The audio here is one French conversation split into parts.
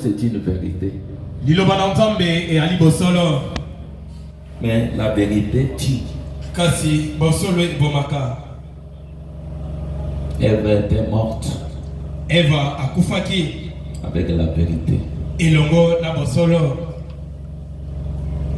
c'est une vérité. Liloba na Nzambe e ali bosolo. Mais la vérité tue. Kasi bosolo e bomaka. Ève était morte Eva akufaki avec la vérité. elongo na bosolo.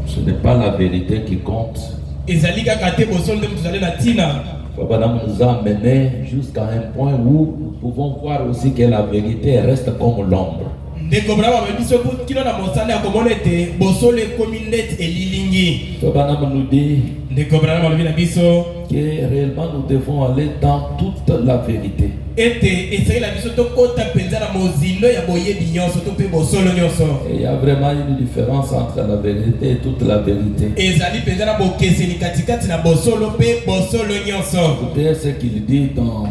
Ce n'est pas la vérité qui compte. Ezali kaka te bosolo nde mutuzale na tina. Madame nous a amené jusqu'à un point où nous pouvons voir aussi que la vérité reste comme l'ombre. Ndeko brava biso kilo na mosala ya komona ete bosolo ekomi net elilingi. Madame nous dit Ndeko brava na biso que réellement nous devons aller dans toute la vérité. ete esali la biso tokota penza na mozindo ya boyebi nyonso to pe bosolo nyonso. Et il y a vraiment une différence entre la vérité et toute la vérité. Ezali penza na bokeseni katikati na bosolo pe bosolo nyonso. Écoutez ce qu'il dit dans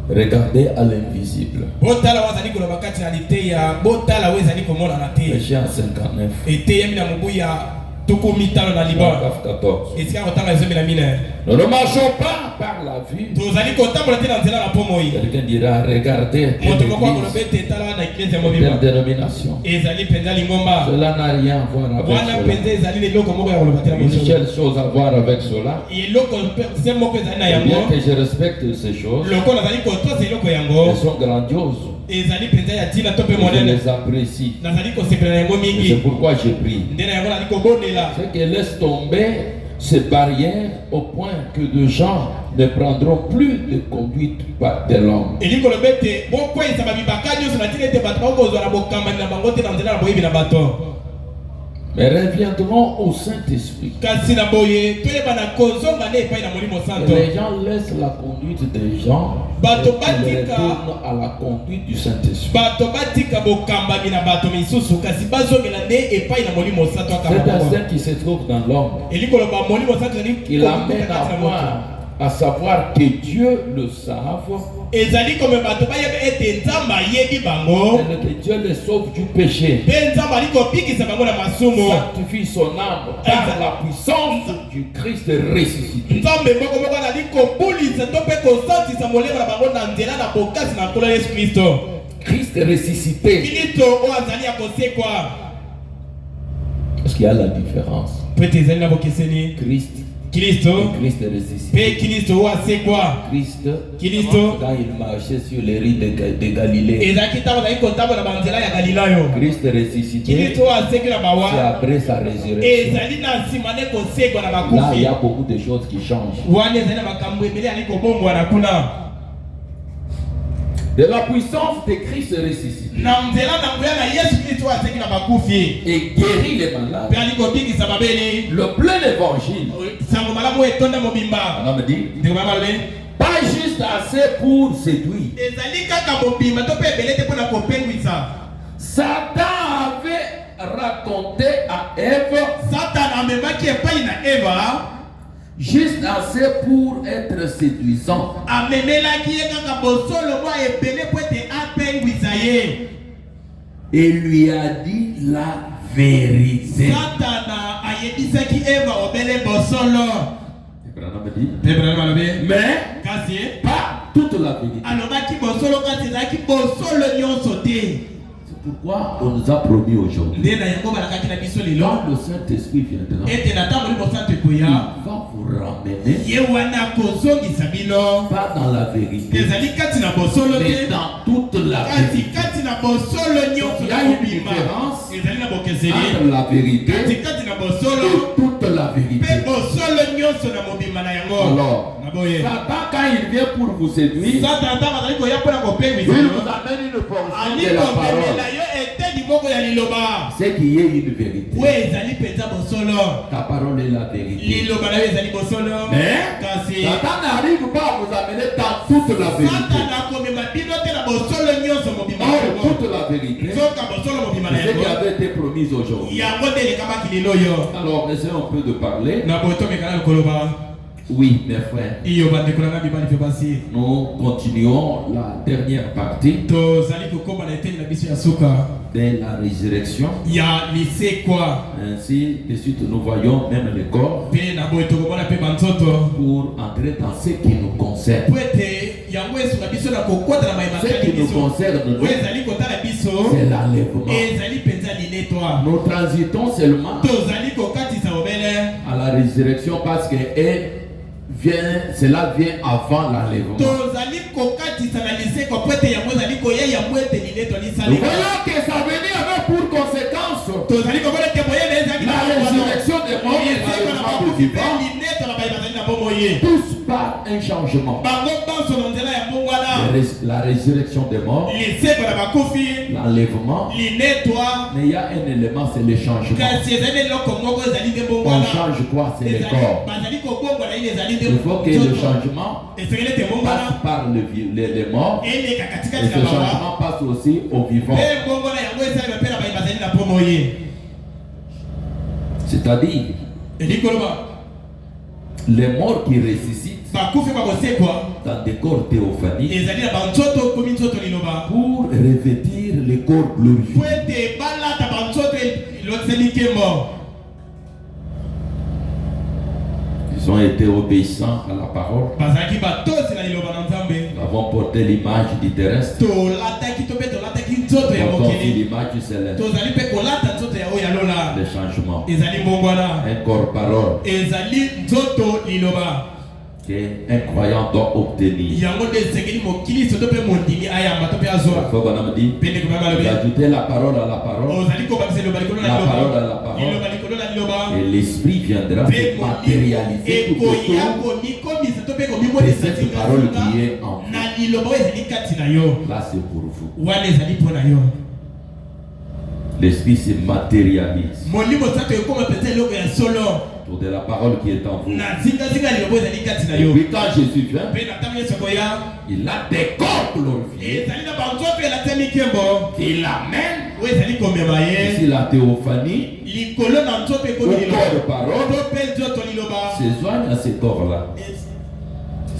Regardez à l'invisible. Botala wazali koloba kati na liteya botala wezali komona na te. Péché en 59. Ete yami na mubuya tukumitalo na liba. 14. Esika kotanga ezomi na mine. Nous ne marchons pas par la vue. Tozali kotambola te na nzela na pomoi. Quelqu'un dira regardez. Moto moko akoloba ete tala na eklezia Quelle mobimba. dénomination? Ezali penza lingomba. Cela n'a rien à voir avec Wana penza cela. ezali leloko moko ya koloba te na Une bosolo. seule chose à voir avec cela. Eloko se moko ezali na Bien yango. que je respecte ces choses, Loko nazali kotosa eloko yango. elles sont grandioses. Ezali penza ya tina to pe Je monene. les apprécie. Nazali kosepela na yango Et mingi. c'est pourquoi je prie. Nde na yango nazali kobondela. C'est qu'elle laisse tomber ces barrières au point que de gens ne prendront plus de conduite par de l'homme. Eli koloba ete bokweyisa babibaka nyonso na tina ete bato bakozwa na bokambani na bango te na nzela na boyebi na bato. Mais reviendrons au Saint-Esprit. Kasi na boye toyeba na kozonga nde epai na molimo santo. Les gens laissent la conduite des gens Bato et ils batika. retournent à la conduite du Saint-Esprit. Bato batika bokambami na bato misusu kasi bazongela nde epai na molimo santo C'est akamba un bango. saint qui se trouve dans l'homme. Eli koloba molimo santo ezali Il amène à voir, à savoir que Dieu le savent ezali comme bato bayeba ete nzambe ayebi bango et que Dieu les sauve du péché. mpe nzambe ali kobikisa bango na masumu. Sanctifie son âme par la puissance du Christ ressuscité. Nzambe moko moko azali kobulisa to mpe kosantisa molemo na bango na nzela na bokasi na nkolo Yesu Kristo. Christ ressuscité. Kristo oyo azali ya kosekwa. Parce qu'il y a la différence. Po ete ezali na bokeseni Christ Kristo et Christ ressuscité. mpe Kristo oyo asekwa. Christ, quand il marchait sur les rives de Galilée, ezalaki ntango azali kotambola na banzela ya Galilayo. Christ ressuscité, Kristo oyo aseki na c'est mawa après sa résurrection. ezali na nsima nde kosekwa na Là, il y bakufi. a beaucoup de choses qui changent. Wana ezali na makambo ebele ali kobombwana kuna. De la puissance de Christ ressuscité Na nzela na nguya na Yesu Kristo oyo aseki na bakufi. et guérit les malades. Mpe ali kobikisa babeli. Le plein évangile. Sango malamu oyo etonda mobimba. On me dit, Ndeko balobi pas juste assez pour séduire. ezali kaka mobimba to mpe ebele te mpo na kopengwisa. Satan avait raconté à Ève Satana amemaki epai na Eva. juste assez pour être séduisant. Amemelaki ye kaka bosolo mwa ebele mpo ete apengwisa ye. Et lui a dit la vérité. Satana ayebisaki Eva obele bosolo. Abraham me dit, Abraham alobi mais kasi pas toute la vérité. alobaki bosolo kasi ezalaki bosolo nyonso te. C'est pourquoi on nous a promis aujourd'hui. Nde na yango balakaki na biso lelo Quand le Saint-Esprit viendra, ete na ntango molimo santo il ekoya va vous ramener, ye wana kozongisa bino. pas dans la vérité, Ezali kati na bosolo mais te dans toute la kati vérité. kati na bosolo nyonso Il y a na une mobimba. différence Ezali na Entre bokeseli la vérité kati kati na et bosolo toute la mpe vérité. bosolo nyonso na mobimba na yango. Alors, Na boye Satan, quand il vient pour vous séduire, Satan ntango azali koya mpona kopengwisa il yo vous amène une portion ali de la komemela parole. yo eteni moko ya liloba C'est qu'il y ait une vérité. oyo ezali mpenza bosolo. Ta parole est la vérité. Liloba na yo ezali bosolo Mais kasi Satan n'arrive pas à vous amener dans toute la vérité. Satan akomema bino te na bosolo nyonso mobimba na Or, yango. toute la vérité, Nzoka bosolo mobimba na c'est ce qui yango avait été promis aujourd'hui. yango nde elekabaki lelo yo. Alors, essayons un peu de parler. Na boye tomekana lokoloba Oui, mes frères, iyo bandeko na nga mibali mpe basi nous continuons la dernière partie tozali kokóma na eteni na biso ya suka de la résurrection. ya lisekwa. Ainsi, de suite, nous voyons même le corps Mpe na boye tokomona mpe banzoto pour entrer dans ce qui nous concerne. po ete yango esunga biso na kokota na mayeba Ce qui nous concerne, nous, oyo ezali kotala biso biso c'est l'enlèvement. ezali penza linetwa Nous transitons seulement tozali kokatisa obele à la résurrection parce que cela vient avant l'enlèvement. tozali kokatisa na liseko po ete yango ezali koya yango ete lineto Nous lisali voyons que ça venait avec pour conséquence tozali komona ete moyele ezali la résurrection des morts et l'enlèvement des vivants, lineto na baye bazali na bomoi ye tous par un changement. bango banso na nzela ya mbongwana La résurrection des morts, liseko na bakufi l'enlèvement, linetwa mais il y a un élément, c'est le changement. kasi ezali eloko moko ezali nde On mbongwana change quoi? C'est le corps. bazali kobongwana ile ezali nde Il faut que le changement esengeli ete mbongwana passe par les morts eleka et katikati ce na bawa changement passe aussi aux vivants. mpe mbongwana yango esalema mpe na baye bazali na bomo ye C'est-à-dire, eli koloba les morts qui ressuscitent bakufi bakosekwa dans des corps théophaniques ezali na banzoto komi nzoto liloba pour revêtir les corps glorifiés. po ete balata banzoto elotiseli nkembo Ils ont été obéissants à la parole. bazalaki batosi na liloba na nzambe Nous avons porté l'image du terrestre. tolataki to mpe tolataki nzoto ya Portons aussi mokili l'image du céleste. tozali mpe kolata nzoto ya oyo ya lola Les changements. ezali mbongwana Un corps parole ezali nzoto liloba qu'un croyant doit obtenir. yango nde esengeli mokiliso to mpe mondimi ayamba to mpe Il azwa faut qu'on a dit pende komama lobi d'ajouter la parole à la parole ozali kobakisa liloba likolo na La liloba parole à la parole. liloba likolo na liloba et l'esprit viendra mpe se matérialiser tout ekoya autour komikomisa to mpe de komimonisa cette parole qui est en vous. na liloba oyo ezali kati na yo Là, c'est pour vous. wana ezali mpo na yo L'esprit se matérialise molimo sato ekoma mpenza eloko ya solo autour de la parole qui est en vous. na zingazinga liloba ezali kati na Et yo puis quand Jésus vient, mpe na ntango yesu akoya il a des corps glorifiés ezali na banzoto elatemi nkembo qu'il amène oyo ezali komema ye ici la théophanie, likolo na nzoto au ekomi corps de liloba parole, to mpe nzoto liloba se joignent à ces corps-là.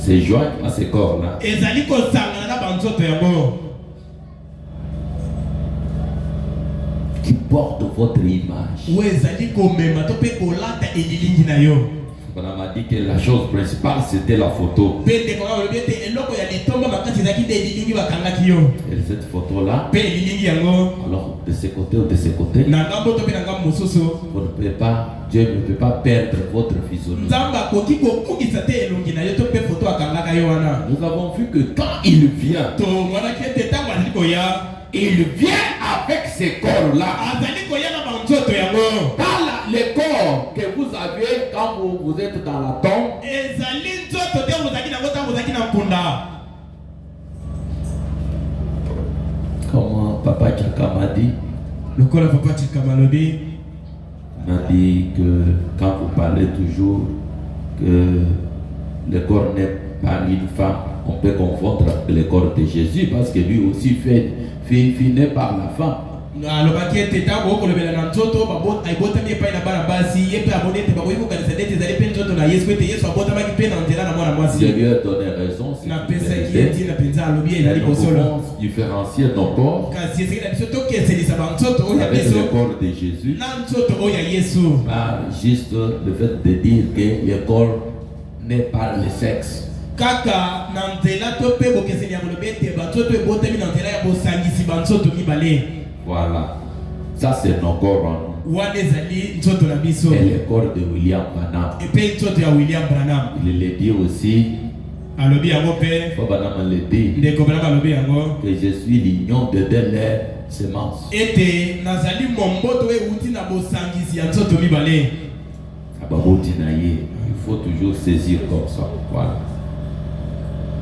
Se joignent à ces corps-là. ezali kosangana na banzoto yango Qui portent votre image. oyo ezali komema to mpe kolata elilingi na yo On m'a dit que la chose principale c'était la photo. mpe ndeko kaka olobi ete eloko ya litomba makasi ezalaki nde elilingi bakangaki yo Et cette photo-là, mpe elilingi yango alors de ce côté ou de ce côté, na ngambo to mpe na ngambo mosusu vous ne pouvez pas, Dieu ne peut pas perdre votre physionomie. nzambe akoki kokungisa te elongi na yo to mpe foto akangaka yo wana Nous avons vu que quand il vient, tomonaki ete ntango azali koya il vient avec ces corps-là. azali koya na banzoto yango Pas les corps que vous avez quand vous êtes dans la tombe. ezali nzoto te ozalaki nango ntango ozalaki na mpunda Comme Papa Tchaka m'a dit, lokola papa chikama lobi m'a dit que quand vous parlez toujours que le corps n'est pas une femme, on peut confondre avec le corps de Jésus parce que lui aussi fait né par la femme. alobaki ete ntango okolobela na nzoto ebotami epai na bana basi ye mpe amoni ete bakoki kokanisa nde ete ezali mpe nzoto na yesu ete yesu abotamaki mpe na nzela na mwana Je mwasi lui ai donné raison. c'est napesaki une ye vérité. ntina mpenza alobi ezali Nous kosolo pouvons différencier nos corps kasi esengeli na biso tokeselisa banzoto oyo ya avec biso le corps de Jésus na nzoto oyo ya yesu par juste le fait de dire que le corps n'est pas le sexe. kaka na nzela to mpe bokeseni ya kolobi ete banzoto ebotami na nzela ya bosangisi banzoto mibale Voilà. Ça, c'est nos corps en nous. wana ezali nzoto na biso Et le corps de William Branham. epe nzoto ya william branham Il le dit aussi, alobi yango mpe Branham le dit, ndeko branham alobi yango que je suis l'union de deux leurs semences. ete nazali momboto oyo euti na bosangisi ya nzoto mibale Ababoti na ye. Il faut toujours saisir comme ça. Voilà.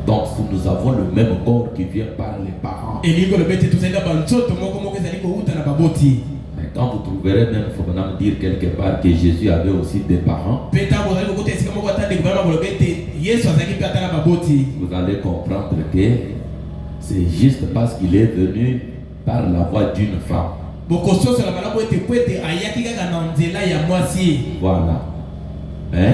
Donc, nous avons le même corps qui vient par les parents. elingi kolobi ete tozali na banzoto moko ezali kouta na baboti Mais quand vous trouverez même, il faut maintenant dire quelque part que Jésus avait aussi des parents, mpe ntango ozali kokota esika moko ata ndeko branham kolobi ete yesu azalaki mpe ata na baboti vous allez comprendre que c'est juste parce qu'il est venu par la voix d'une femme. bokososola malamu ete po ete ayaki kaka na nzela ya mwasi Voilà. Hein?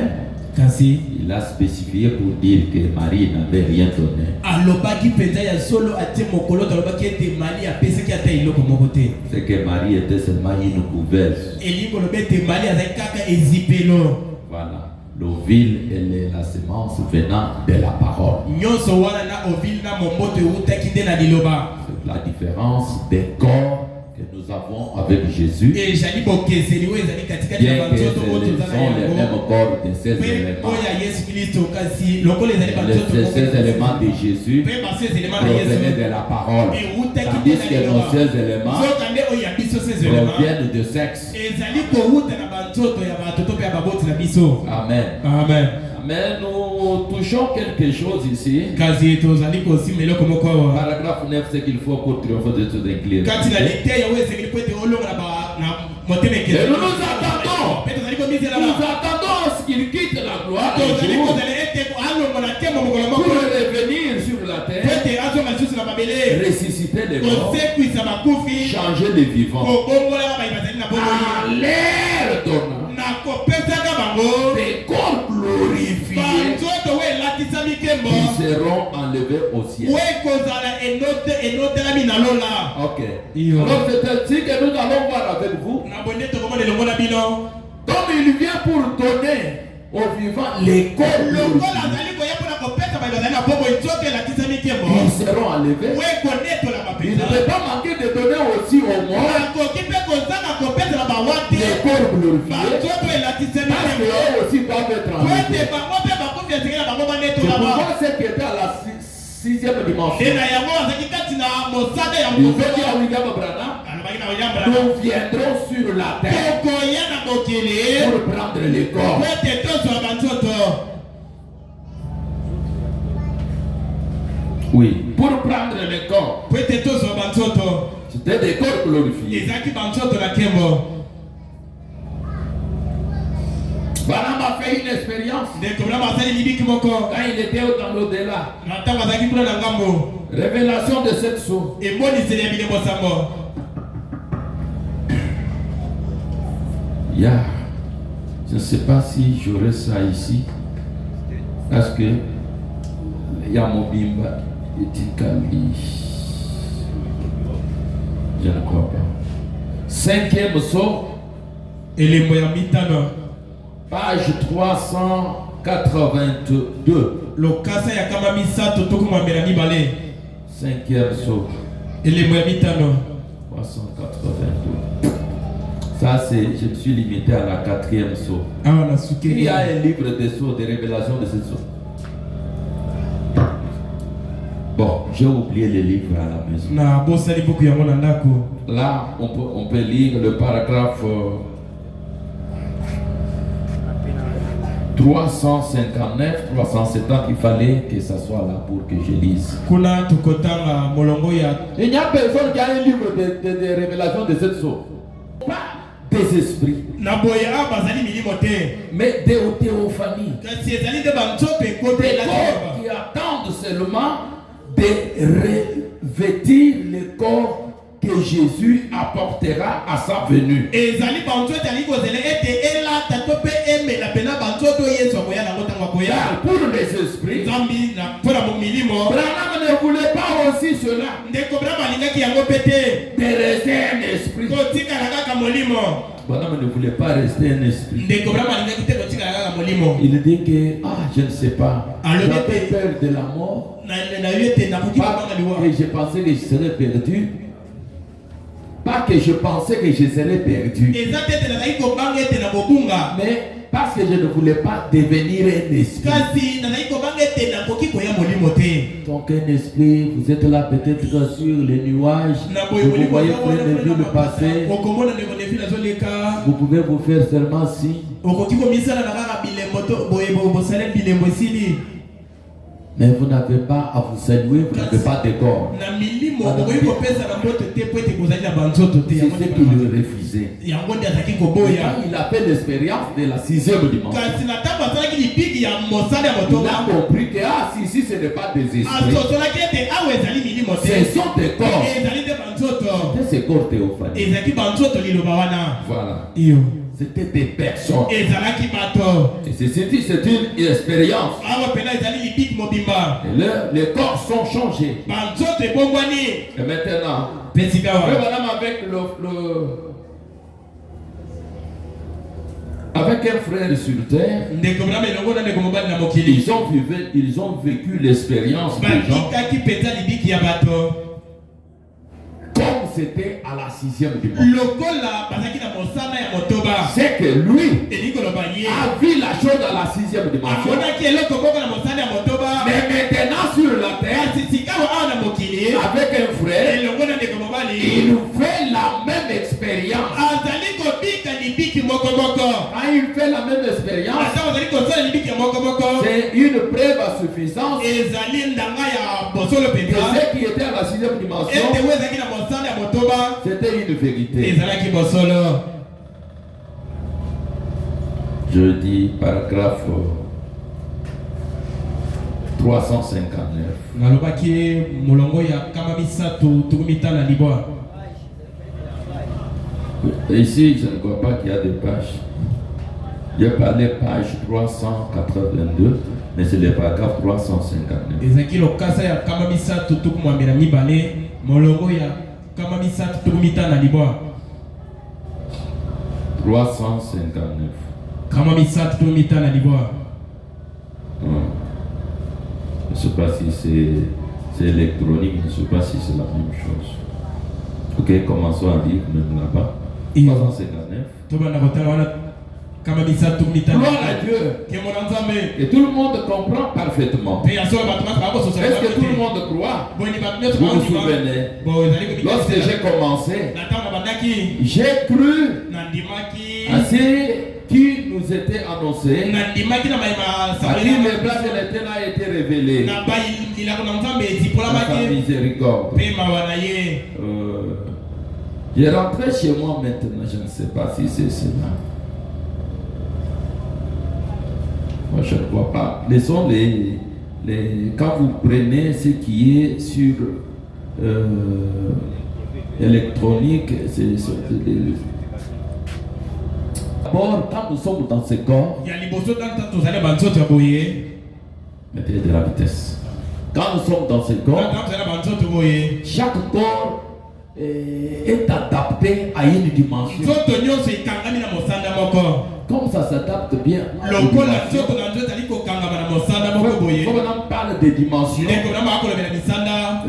kasi Il a spécifié pour dire que Marie n'avait rien donné. alobaki mpenza ya solo atie mokolo to alobaki ete mali apesaki ata eloko moko te C'est que Marie était seulement une couveuse. elingi kolobi ete mali azali kaka ezipelo Voilà. L'ovile et la semence venant de la parole. nyonso wana na ovile na momboto eutaki nde na liloba C'est la différence des corps que nous avons avec Jésus. Et j'allais bokezeli oyo ezali katikati Bien ya que banzoto oyo ce tozala sont les mêmes yango corps de ces mpe éléments. oyo ya Yesu Kristo kasi lokola ezali banzoto Ces éléments de Jésus mpe basi éléments ya Yesu provenaient de la parole. ewutaki Tandis que nos ces éléments nzoka nde oyo ya biso ces éléments proviennent de sexe. ezali kowuta na banzoto ya bato to mpe ya baboti na biso. Amen. Amen. Mais nous touchons quelque chose ici. Kasi tozali kosimba eloko moko awa Paragraphe 9, c'est qu'il faut pour triompher de tout incliner. kati na liteya oyo ezengeli po ete olonga na motema Et ekele nous nous attendons. mpe tozali komizela Nous attendons à ce qu'il quitte la gloire un tozali jour kozala ete alonga na tembo mokolo pour moko revenir sur la po terre, ete azonga lisusu na mabele ressusciter les morts, kosekwisa bakufi changer les vivants. kobongolaka bayi bazali na À bomoi l'air donnant na kopesaka bango des corps glorifiés banzoto oyo elatisami nkembo qui seront enlevés au ciel. oyo ekozala enotelami na lola. Ok. Iyo. Alors c'est ainsi que nous allons voir avec vous. na bonde tokomona elongo na bino Comme il vient pour donner aux vivants les corps lokola glorifiés, azali koya mpona kopesa bayi bazali na bomoi nzoto elatisami nkembo ils seront enlevés. oyo ekonetola Il ne mapenza peut pas manquer de donner aussi aux morts akoki mpe kozanga kopesela bawate les corps glorifiés. banzoto elatisami Parce nkembo qu'eux aussi doivent être po enlevés. ete bango mpe bakufi esengeli na bango C'est banetolama pourquoi ceux qui étaient à la sixième dimension, nde na yango azalaki kati na mosada ya ils ont dit mokolo à William Branham, alobaki na oyambala nous viendrons sur la terre tokoya na mokili pour prendre les corps. po ete tozwa banzoto Oui, pour prendre les corps. po ete tozwa banzoto C'était des corps glorifiés. ezalaki banzoto na nkembo. Branham a fait une expérience ndeko bana basali libiki moko quand il était dans l'au-delà. na ntango azalaki kuna na ngambo Révélation de cette chose. eboniseli ya bilembo sango Yeah. Je ne sais pas si j'aurai ça ici. Parce que Yamobimba est Kali. Je ne crois pas. Cinquième saut, elembo ya mitano page 382. lokasa ya kama misato tokomwambela mibale Cinquième saut, elembo ya mitano 382. Ça, c'est, je me suis limité à la quatrième saut. awa na Il sukeli y a un livre de sauts, de révélations de cette saut. Bon, j'ai oublié les livres à la maison. na bosali buku yango na ndako. Là, on peut lire le paragraphe 359, 370. Il fallait que ça soit là pour que je lise. kuna tokotanga molongo ya Il n'y a personne qui a un livre de révélation de cette sorte. Pas des esprits, na boye awa bazali milimo te mais des théophanies. kasi ezali nde banzoto Des ekotela corps qui attendent seulement de revêtir le corps que Jésus apportera à sa venue. ezali banzoto ali kozela ete elata to mpe emela pena banzoto yesu akoya nango ntango akoya Car pour les esprits, nzambi mpona milimo Branham ne voulait pas aussi cela, ndeko brama alingaki yango mpe te de rester un esprit. kotikala kaka molimo Branham ne voulait pas rester un esprit. ndeko brama alingaki te kotikala kaka molimo Il dit que, je ne sais pas, Alors, j'avais peur de la mort. na yo ete nakoki Pas kobanga liwa que je pensais que je serais perdu. Pas que je pensais que je serais perdu. eza te ete nazalaki kobanga ete na kobunga Mais parce que je ne voulais pas devenir un esprit. kasi nazalaki kobanga ete nakoki koya molimo te Donc un esprit, vous êtes là peut-être sur les nuages. na Vous boye vous molimo voyez plein de villes passer. okomona ndeko nevi nazoleka Vous pouvez vous faire seulement signe. okoki komisala na kaka bilembo to boye bosale bilembo esili Mais vous n'avez pas à vous saluer, vous n'avez pas de corps. na milimo okoki kopesa na mbote te po ete kozali na banzoto te C'est yango ce nde qu'il balobaka. refusait. yango nde azalaki Et koboya quand il a fait l'expérience de la sixième dimension, kasi na ntango asalaki lipiki ya mosala ya il a motonga compris que si ce n'est pas des esprits, asosolaki ete awa ezali milimo te ce sont des corps. ezali nde banzoto C'était ces corps théophaniques. ezalaki banzoto liloba wana Voilà. iyo C'était des personnes. ezalaki bato Et c'est une expérience. awa mpena ezali lipiki mobimba Et les corps sont changés. banzoto ebongwani Et maintenant, mpe sika Frère wa Branham avec un frère sur terre, ndeko brama elongo na ndeko mobali na mokili ils ont vécu l'expérience des gens batikaki mpenza libiki ya bato c'était à la 6e dimension. lokola bazaki na mosala ya motoba C'est que lui elingo loba ye a vu la chose à la 6e dimension. amonaki eloko moko na mosala ya motoba Mais maintenant sur la terre, kasi sikawa awa na mokili avec un frère, elongo na ndeko mobali il fait la même expérience. azali kobika libiki moko moko Quand il fait la même expérience, ata ozali kosala libiki ya moko moko c'est une preuve à suffisance ezali ndanga ya bosolo que mpenza ce qui était à la 6e dimension, ete oyo ezalaki na mosala ya motoba c'était une vérité. ezalaki bosolo. Je dis paragraphe 359. nalobaki molongo ya kama misato tuku mitano na libwa. Ici, je ne vois pas qu'il y a des pages. Je parlais page 382, mais c'est le paragraphe 359. ezalaki lokasa ya kama misato tuku mwambe na mibale molongo ya kama misato tuku mitano na libwa. 359. kama misato tuku mitano na libwa. Je ne sais pas si c'est électronique, je ne sais pas si c'est la même chose. Ok, commençons à lire même là-bas. 359. tobanda kotala wana kama misato tuku mitano. Gloire à Dieu. ke mona nzambe Et tout le monde comprend parfaitement. pe ya solo bato nyonso bakososola Est-ce que tout le monde croit? boni bato nyonso Vous vous baondima souvenez? bo ezali Lorsque j'ai commencé, na ntango na bandaki j'ai cru nandimaki à ce qui nous était annoncé, nandimaki na mayima à qui le plan de l'Éternel a été révélé. na bayililako na nzambe Par sa etipolamaki miséricorde. pe mawa na ye. Je rentrais chez moi maintenant, je ne sais pas si c'est cela. Moi, je ne vois pas. Quand vous prenez ce qui est sur électronique, d'abord, quand nous sommes dans ce corps, ya liboso tanta tozali banzoto ya boye mettez de la vitesse. Quand nous sommes dans ce corps, tanta tozali banzoto boye chaque corps est adapté à une dimension. nzoto nyonso ekangami na mosanda moko Comme ça s'adapte bien. lokola nzoto na nzoto ezali kokangama na mosanda moko boye Comme on parle des dimensions, ndeko na makolobela misanda.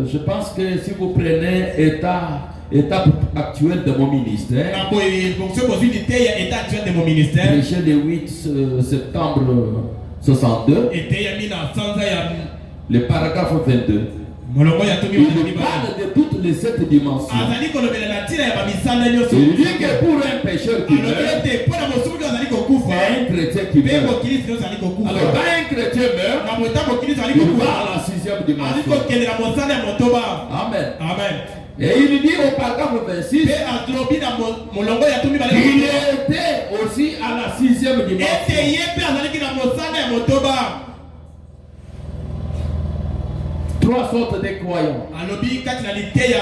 je pense que si vous prenez étape actuelle de mon ministère, na boye fonction kozwi lite ya état actuel de mon ministère prêché le 8 septembre 62, ete ya mina sanza ya le paragraphe 22. molongo ya tomi Il parle de toutes les 7 dimensions. azali kolobela na ntina ya bamisanda nyonso Il dit que pour un pécheur qui alobi meurt, ete mpo na mosumu nyonso azali kokufa un chrétien qui mpe meurt. mokilisi nyonso azali kokufa Alors, quand un chrétien meurt, na moto mokilisi azali il va kokufa à la 6e azali dimension. kokendela mosala ya motoba. Amen. Amen. Et il dit au paragraphe 26, mpe alobi na molongo ya tomi bale il était aussi à la 6e ete dimension. ye mpe azalaki na mosala ya motoba. 3 sortes de croyants. alobi kati na lite ya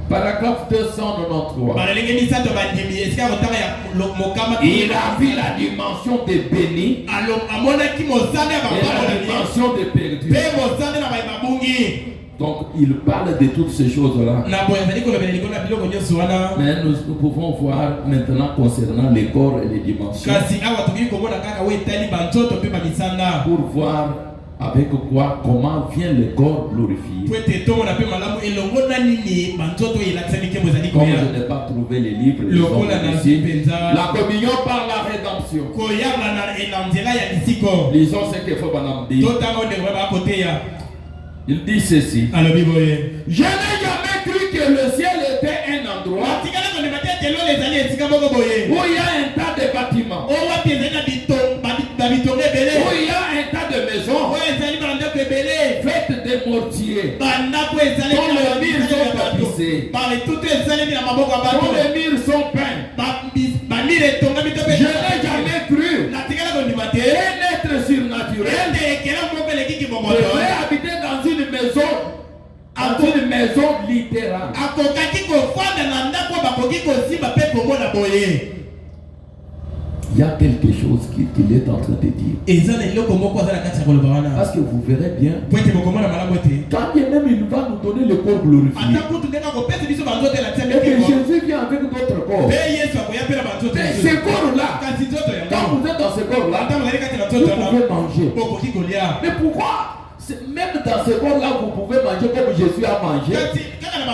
Paragraphe 293. balolenge misato bandimi esika kotanga ya mokama. Il a vu la dimension des bénis amonaki mosala ya et la bababolani dimension des perdus. mpe mosala na babungi. Donc il parle de toutes ces choses-là. na boye azali kolobela likolo na biloko nyonso wana. Mais nous pouvons voir maintenant concernant les corps et les dimensions kasi awa tokoki komona kaka oyo etali banzoto mpe bamisanda pour voir avec quoi, comment vient le corps glorifié. po ete tomona mpe malamu elongo na nini banzoto oyo elakisami nkembo ezali Comme koya je n'ai pas trouvé les livres, ils sont lokola na ici. mpenza La communion par la rédemption. koyanga na nzela ya lisiko Lisons ce qu'il faut dit. totanga ondeko ba bakoteya. Il dit ceci. alobi boye Je n'ai jamais cru que le ciel était un endroit batikala kondima te ete lolo ezali esika moko boye où il y a un tas de bâtiments, oyo wapi ezali na babitongo ebele où il y a un tas de maisons oyo ezali bandako ebele faites de mortiers, bandako ezalemi dont les murs sont tapissés, baetutu ezalemi na maboko ya dont bato les murs sont peints. bamire etongami to Je n'ai jamais cru natikala kondima te qu'un être surnaturel ete ekela moko elekiki bomoto devrait habiter dans une maison littérale. akokaki kofanda na ndako bakoki kosimba mpe komona boye. Il y a quelque chose qu'il est en train de dire. eza na eloko moko aza na kati ya koloba wana Parce que vous verrez bien, po ete bokomona malamu ete quand bien même il va nous donner le corps glorifié, ata kutu ndenge akopesa biso banzoto elakisa et que mikeko Jésus vient avec d'autres corps. mpe yesu akoya mpe na banzoto Mais ce corps-là, kasi nzoto yango quand vous êtes dans ce corps-là, ata ozali kati na vous nzoto yango pouvez manger. bokoki kolia Mais pourquoi même dans ce corps-là, vous pouvez manger comme Jésus a mangé? kasi kaka na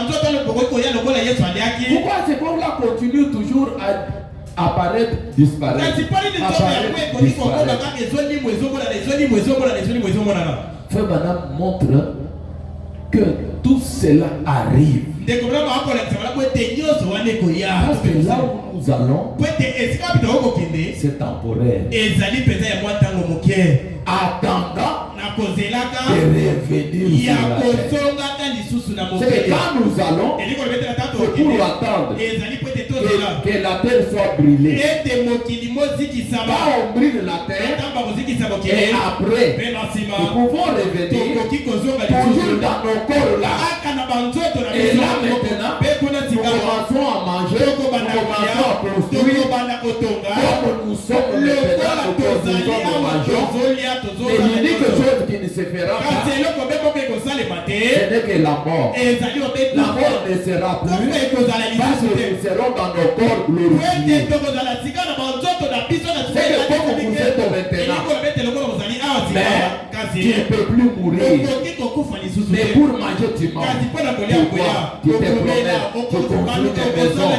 Pourquoi ces corps-là continuent toujours à apparaître, disparaître, apparaître, disparaître? Frère Branham montre que tout cela arrive. Parce que là où nous allons, c'est temporaire. Attendant de revenir sur la terre. C'est que quand nous allons, c'est pour attendre que la terre soit brûlée. Quand on brûle la terre, et après, nous pouvons revenir toujours dans nos corps là. Et là maintenant, nous commençons à manger, nous commençons à construire. Comme nous sommes maintenant, nous construisons, nous mangeons. Et l'unique chose qui ne se fera pas, ce n'est que la mort. La mort ne sera plus parce que nous serons dans nos corps glorifiés. C'est que comme vous êtes maintenant, mais tu ne peux plus mourir. Mais pour manger, tu manges. Pour boire, tu te promènes, tu construis des maisons.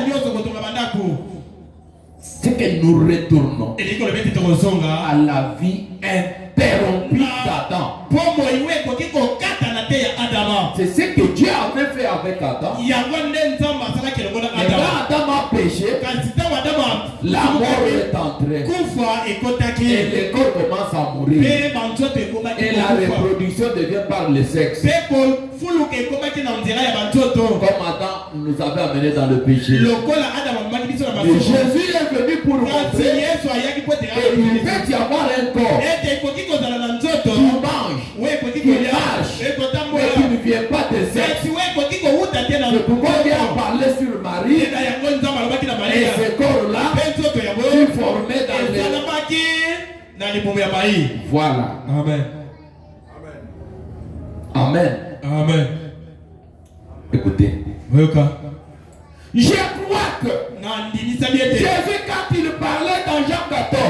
C'est que nous retournons à la vie interrompue d'Adam. C'est ce que Dieu avait fait avec Adam. Et quand Adam a péché, la mort est entrée. Et le corps commence à mourir. Et la reproduction devient par le sexe. Comme Adam nous avait amené dans le péché. Et Jésus est venu pour montrer qu'il peut y avoir un corps. Tu manges, tu marches, mais tu ne viens pas de sexe. C'est pourquoi Dieu a parlé sur Marie. Et ce corps-là, tu formais dans les... Voilà. Amen. Amen. Amen. Écoutez. Je crois que Jésus, quand il parlait dans Jean 14,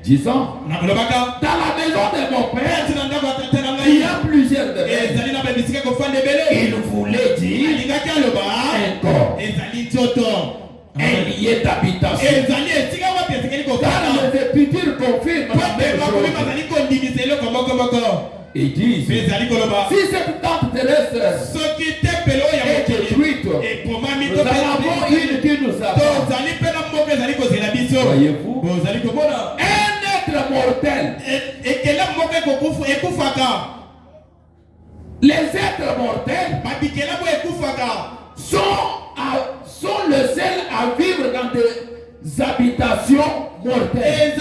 disant, dans la maison de mon père, il y a plusieurs demeures. Il voulait dire un corps, un lieu d'habitation. Car les Épicures confirment la même chose. Ils disent, si cette tente terrestre est détruite, nous en avons une qui nous attend. Voyez-vous, un être mortel. Les êtres mortels sont le seul à vivre dans des habitations mortelles.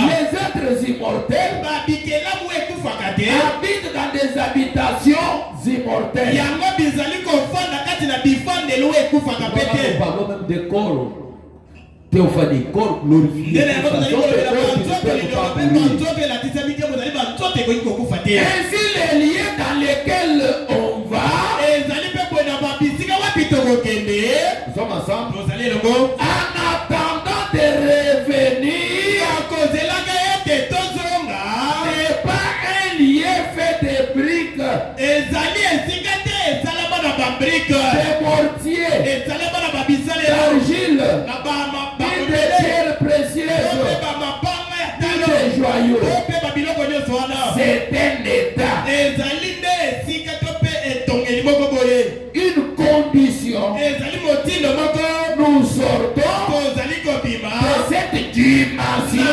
Les êtres immortels habitent dans des habitations immortelles. Nous parlons même de corps. Théophanie, corps glorifié. Ainsi les lieux dans lesquels on va, nous sommes ensemble, en attendant de revenir, n'est pas un lieu fait de briques, de mortier, d'argile, de pierres précieuses, de joyaux. C'est un état, une condition. Nous sortons de cette dimension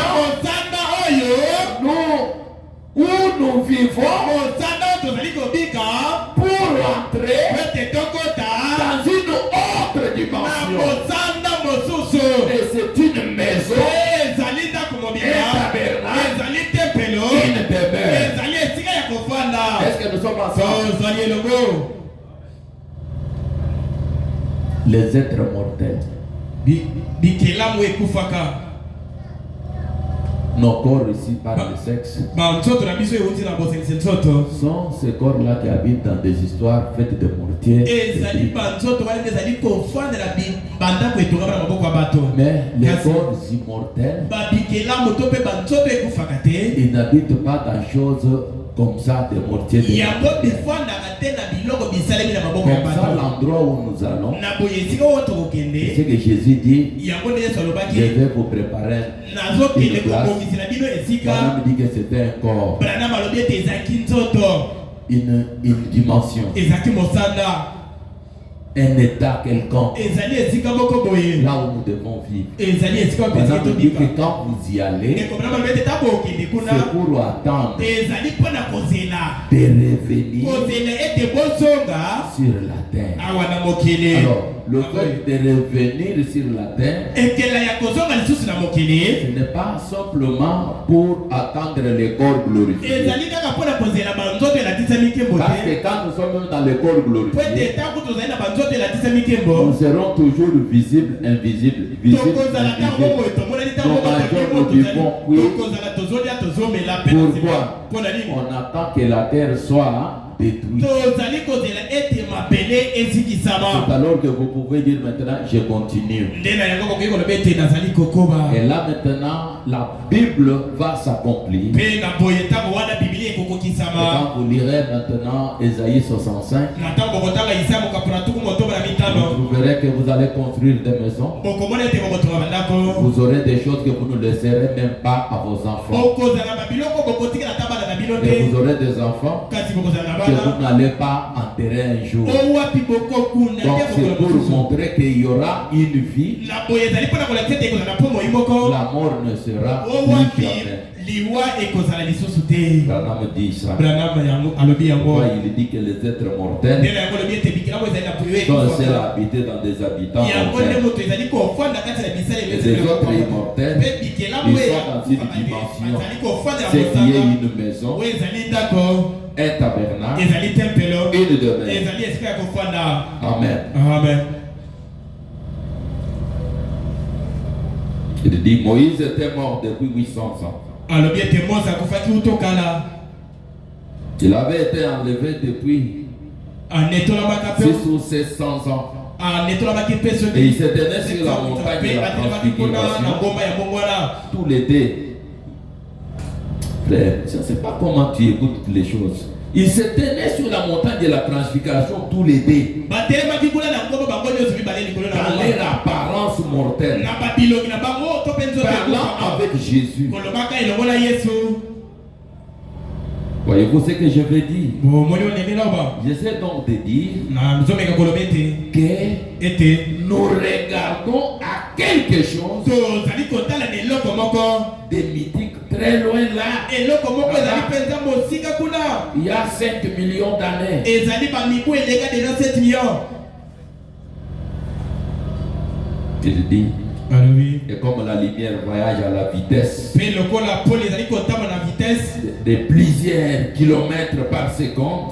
où nous vivons pour entrer dans une autre dimension. Et c'est une maison, un tabernacle, une demeure. Est-ce que nous sommes ensemble? Les êtres mortels. nos corps ici par le sexe sont ces corps-là qui habitent dans des histoires faites de mortiers. Mais les corps immortels, ils n'habitent pas dans choses comme ça, des mortiers. Comme ça, l'endroit où nous allons, c'est ce que Jésus dit, je vais vous préparer une place. Branham dit que c'était un corps, une dimension, un état quelconque, là où nous devons vivre. Branham dit que quand vous y allez, c'est pour attendre de revenir sur la terre. Alors, le fait de revenir sur la terre, ce n'est pas simplement pour attendre les corps glorifiés. Parce que quand nous sommes dans les corps glorifiés, nous serons toujours visibles, invisibles, visibles, invisibles. Nos majeurs nous vivons pourquoi on attend que la terre soit détruite. C'est alors que vous pouvez dire maintenant, je continue. Et là maintenant, la Bible va s'accomplir. Et quand vous lirez maintenant Ésaïe 65, vous verrez que vous allez construire des maisons. Vous aurez des choses que vous ne laisserez même pas à vos enfants. Et vous aurez des enfants que vous n'allez pas enterrer un jour. Donc c'est pour montrer qu'il y aura une vie. La mort ne sera plus jamais. Branham dit ça. Pourquoi il dit que les êtres mortels sont seuls habités dans des habitants mortels. Et les autres immortels, ils sont dans une dimension. C'est qui est une maison, un tabernacle, une demeure. Amen. Amen. Il dit Moïse était mort depuis 800 ans. Il avait été enlevé depuis 600 ou 700 ans. Et il s'est tenu sur la montagne de la transfiguration tout l'été. Frère, je ne sais pas comment tu écoutes les choses. Il se tenait sur la montagne de la transfiguration tout l'été. Dans leur apparence mortelle. Parlant avec Jésus. Voyez-vous ce que je veux dire? J'essaie donc de dire que nous regardons à quelque chose de mythique très loin là. Il y a 5 millions d'années. Je dis. Et comme la lumière voyage à la vitesse de plusieurs kilomètres par seconde,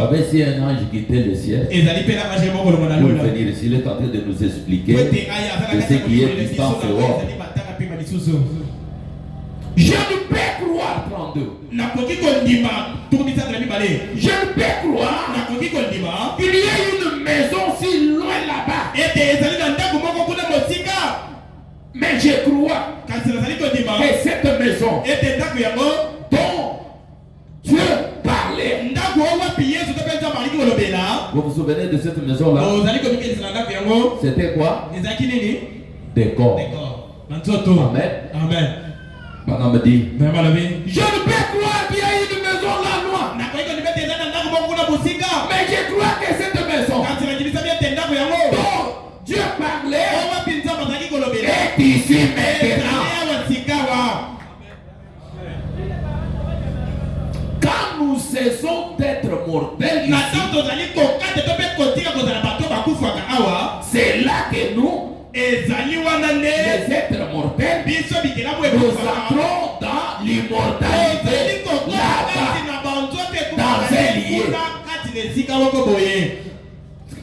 avec si un ange quittait le ciel pour venir ici, il est en train de nous expliquer de ce qui est distance et hors. Je ne peux croire, 32. Je ne peux croire qu'il y ait une maison si loin là-bas. Mais je crois que cette maison dont Dieu parlait. Vous vous souvenez de cette maison-là? C'était quoi? Des corps. Amen. Amen. Branham dit, je ne peux croire qu'il y a une maison là loin. Mais je crois que cette maison dont Dieu parlait est ici maintenant. Quand nous cessons d'être mortels ici, c'est là que nous, les êtres mortels, nous entrons dans l'immortalité là-bas, dans un lieu.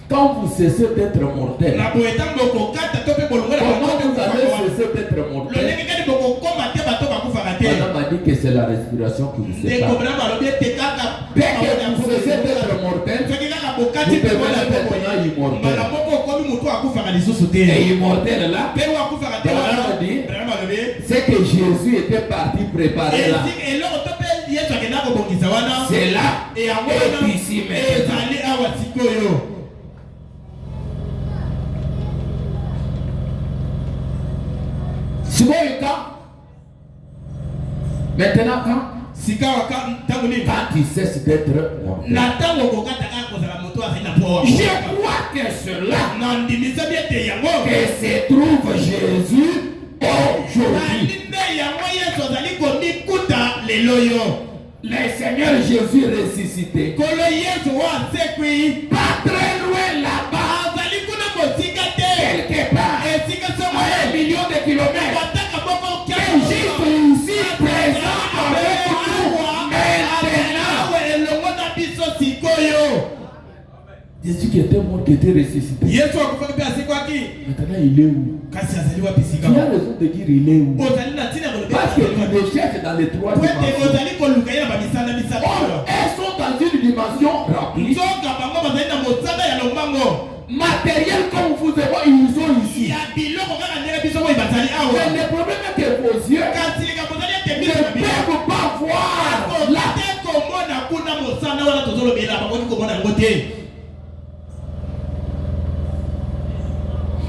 Quand vous cessez d'être mortel, comment vous allez cesser d'être mortel? c'est la respiration qui vous sépare. Dès que vous cessez d'être mortel, vous devenez maintenant immortel. Et immortel là, c'est que Jésus était parti préparer là. C'est là et ici maintenant. Maintenant quand il cesse d'être mortel, je crois que cela que se trouve Jésus aujourd'hui. Le Seigneur Jésus ressuscité, pas très loin là-bas, quelque part, à 1 million de kilomètres, que Jésus ici présent avec nous maintenant. Jésus qui était mort, qui était ressuscité. Maintenant il est où? Tu as raison de dire il est où? Parce que tu le cherches dans les 3 dimensions. Elles sont dans une dimension remplie. Matériel comme vous et moi, ils sont ici. Mais le problème est que vos yeux ne peuvent pas voir là.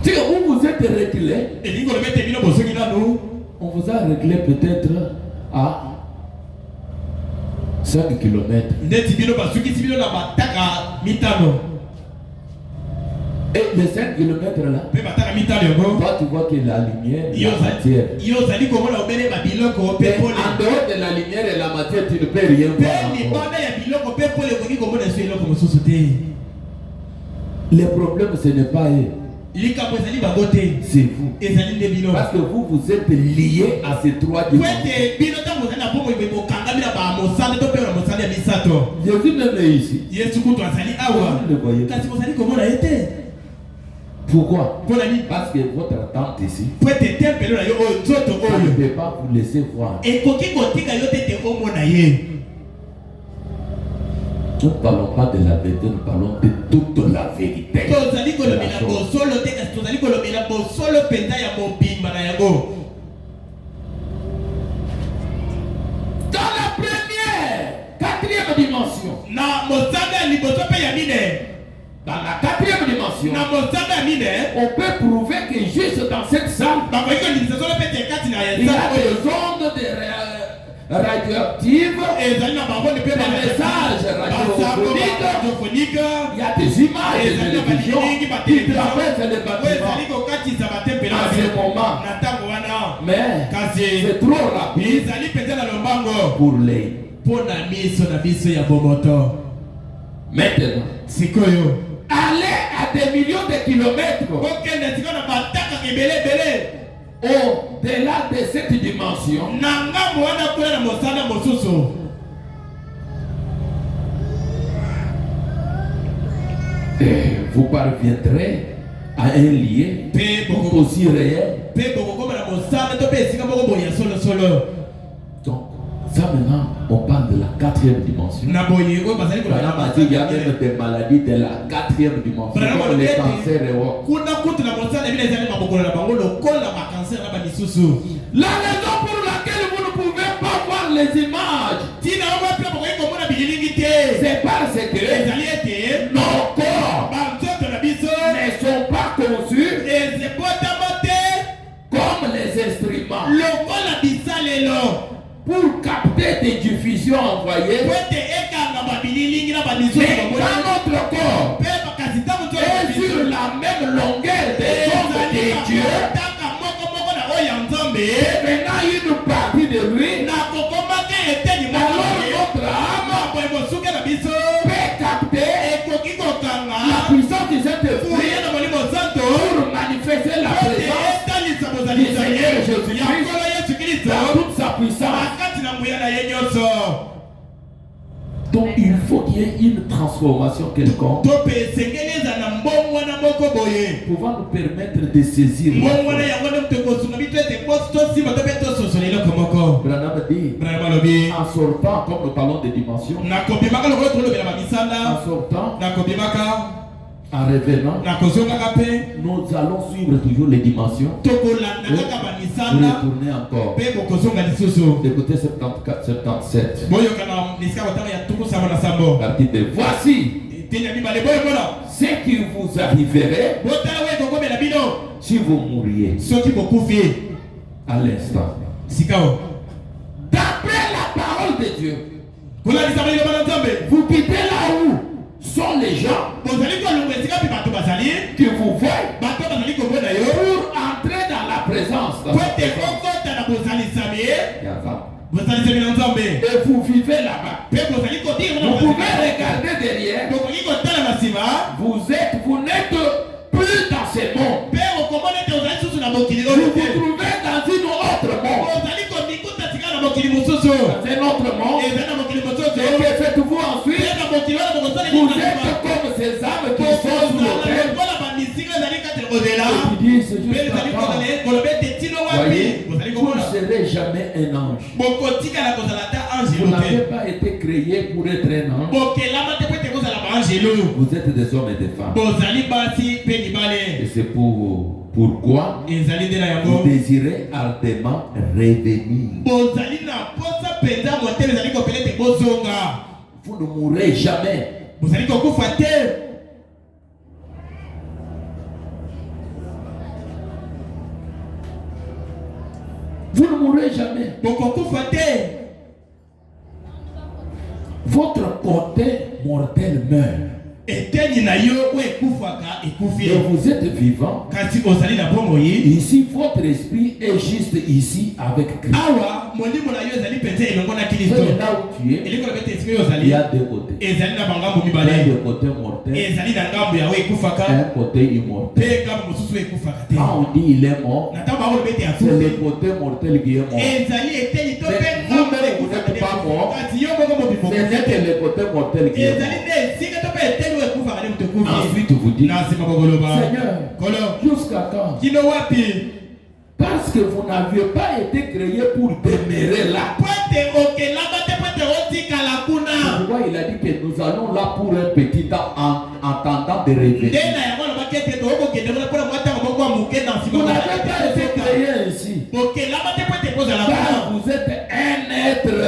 Si vous êtes réglé, on vous a réglé peut-être à 5 km. Et les 5 km là, toi tu vois que la lumière et la matière. Mais en dehors de la lumière et la matière, tu ne peux rien voir. Le problème, ce n'est pas eux. C'est vous. Parce que vous êtes liés à ces 3 dimensions. Jésus même est ici. Vous le voyez. Pourquoi? Parce que votre attente ici ne peut pas vous laisser voir. Nous ne parlons pas de la vérité, nous parlons de toute la vérité. Dans la première, 4e dimension, dans la 4e dimension, on peut prouver que juste dans cette salle, il y a des ondes de radioactives, des messages radiophoniques, il y a des images de télévision qui traversent les bâtiments à ce moment. Mais c'est trop rapide pour les. Maintenant, aller à des millions de kilomètres au-delà de cette dimension, et vous parviendrez à un lien tout aussi réel. Donc, ça maintenant, on parle de la 4e dimension. Il y a même des maladies de la 4e dimension, comme les cancers et autres. La raison pour laquelle vous ne pouvez pas voir les images, c'est parce que nos corps ne sont pas conçus comme les instruments pour capter des diffusions envoyées. Mais quand notre corps est sur la même longueur des ondes de Dieu, et maintenant une partie de lui, alors notre âme peut capter la puissance du Saint-Esprit pour manifester la présence du Seigneur Jésus-Christ dans toute sa puissance. Donc il faut qu'il y ait une transformation quelconque pouvant nous permettre de saisir. Branham dit, en sortant, comme nous parlons de dimensions, en sortant, en revenant, nous allons suivre toujours les dimensions. Retourner encore. Écoutez 74, 77. Partie de voici ce qui vous arriverait si vous mouriez à l'instant. D'après la parole de Dieu, vous quittez là où sont les gens qui vous voient pour entrer dans la présence. Et vous vivez là-bas. Vous pouvez regarder derrière. Vous n'êtes plus dans ce monde. Vous vous trouvez dans une autre monde. C'est notre monde. Et que faites-vous ensuite? Vous êtes comme ces âmes qui sont sous l'autel. Qui disent juste voyez, vous ne serez jamais un ange. Vous n'avez pas été créé pour être un ange. Vous êtes des hommes et des femmes. Et c'est pourquoi vous désirez ardemment revenir. Vous ne mourrez jamais. Vous ne mourrez jamais. Votre côté mortel meurt. Et vous êtes vivant. Ici, votre esprit est juste ici avec Christ. Là où tu es, il y a deux côtés. Il y a le côté mortel et un côté immortel. Quand on dit il est mort, c'est le côté mortel qui est mort. Mais vous-même, vous n'êtes pas mort. Ce n'est que le côté mortel qui est mort. Ensuite vous dites, Seigneur, jusqu'à quand? Parce que vous n'aviez pas été créé pour demeurer là. Pourquoi il a dit que nous allons là pour un petit temps en attendant de revenir? Vous n'avez pas été créé ici. Car vous êtes un être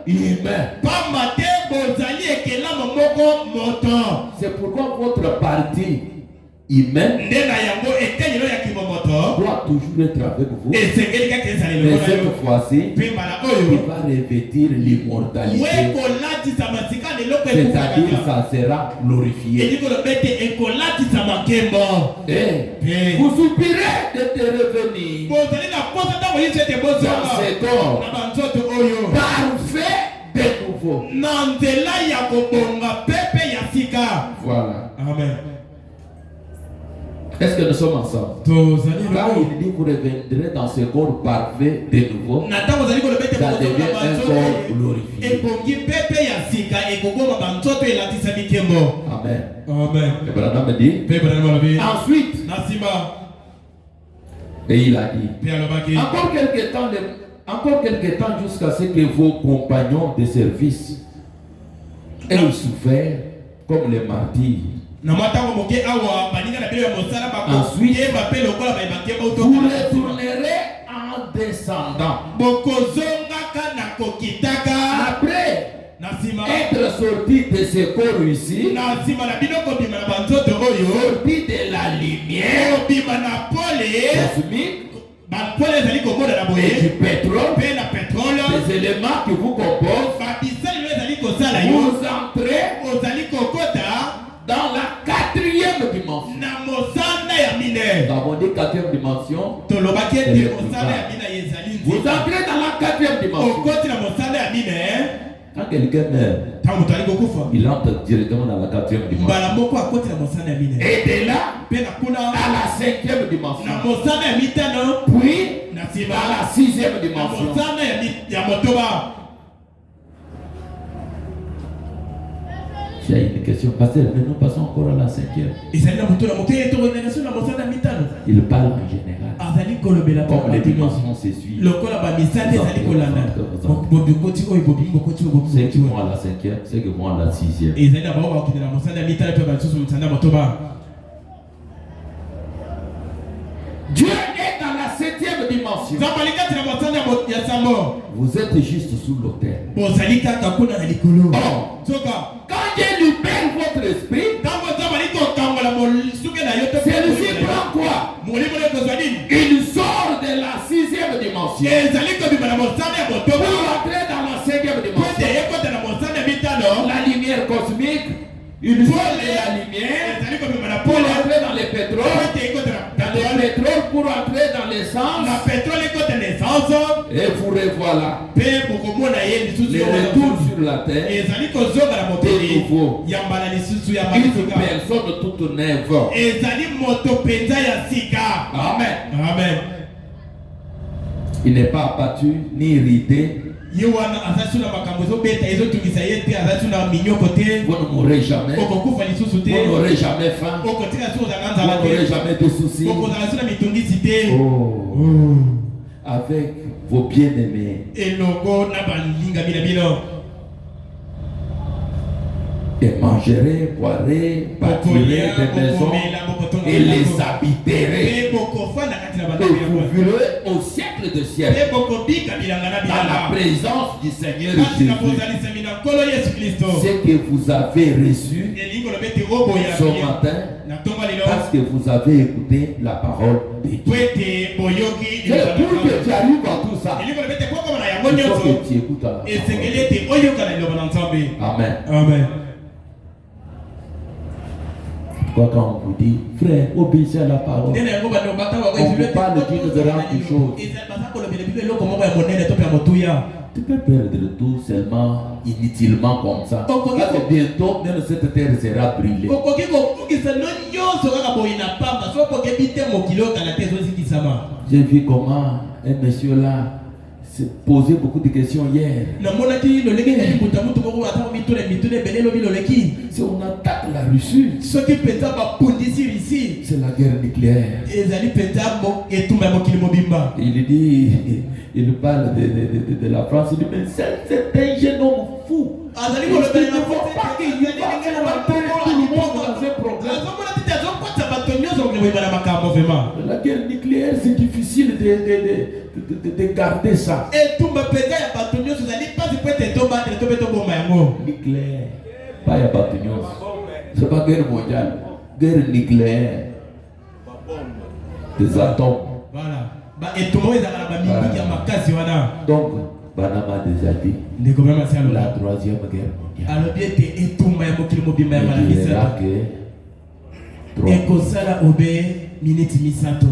humain. C'est pourquoi votre partie humaine doit toujours être avec vous. Mais cette fois-ci, il va revêtir l'immortalité. C'est-à-dire ça sera glorifié. Et vous soupirez de te revenir dans ce corps parfait de nouveau. Voilà. Amen. Est-ce que nous sommes ensemble? Quand il dit que vous reviendrez dans ce corps parfait de nouveau, ça devient un corps glorifié. Amen. Amen. Et Branham dit, ensuite, et il a dit, encore quelques temps jusqu'à ce que vos compagnons de service aient souffert comme les martyrs. Ensuite, vous retournerez en descendant. Après être sorti de ce corps ici, sorti de la lumière cosmique, et du pétrole, des éléments qui vous composent, vous entrez dans la quatrième dimension. Nous avons dit quatrième dimension. Vous entrez dans la quatrième dimension. Quand quelqu'un meurt, il entre directement dans la quatrième dimension. Et de là, à la cinquième dimension. Puis, à la sixième dimension. J'ai une question, pasteur, mais nous passons encore à la cinquième. Il parle en général. Comme les dimensions se suivent. C'est que moi à la 5e, c'est que moi à la 6e. Dieu est dans la 7e dimension. Vous êtes juste sous l'autel. Quand Dieu libère votre esprit, celui-ci prend quoi? Il sort de la 6e dimension pour entrer dans la 5e dimension. La lumière cosmique, il sort de la lumière pour entrer dans le pétrole, pour entrer dans l'essence, et vous revoilà. Le retour sur la terre de nouveau. Une personne toute neuve. Amen. Amen. Il n'est pas abattu ni irrité. Vous ne mourrez jamais. Vous n'aurez jamais faim. Vous n'aurez jamais de soucis. Avec vos bien-aimés. Et mangerez, boirez, bâtirez des maisons et les habiterez. Et vous vivrez au siècle de siècle dans la présence du Seigneur Jésus. Ce que vous avez reçu ce matin, parce que vous avez écouté la parole de Dieu. Pour que tu arrives à tout ça, il faut que tu écoutes la parole. Amen. Amen. Quand on vous dit, frère, obéissez à la parole, on vous parle d'une grande chose. Tu peux perdre tout seulement, inutilement comme ça. Parce que bientôt, même cette terre sera brûlée. J'ai vu comment un monsieur là s'est posé beaucoup de questions hier. Si on attaque la Russie, c'est la guerre nucléaire. Il dit, il parle de la France, il dit, mais c'est un jeune homme fou. Il ne faut pas qu'il y ait tout le monde dans un problème. La guerre nucléaire, c'est difficile de garder ça. Nucléaire, pas ya batunios. C'est pas guerre mondiale, guerre nucléaire. Des atomes. Voilà. Donc, Banama déjà dit la 3e guerre mondiale. Il dira que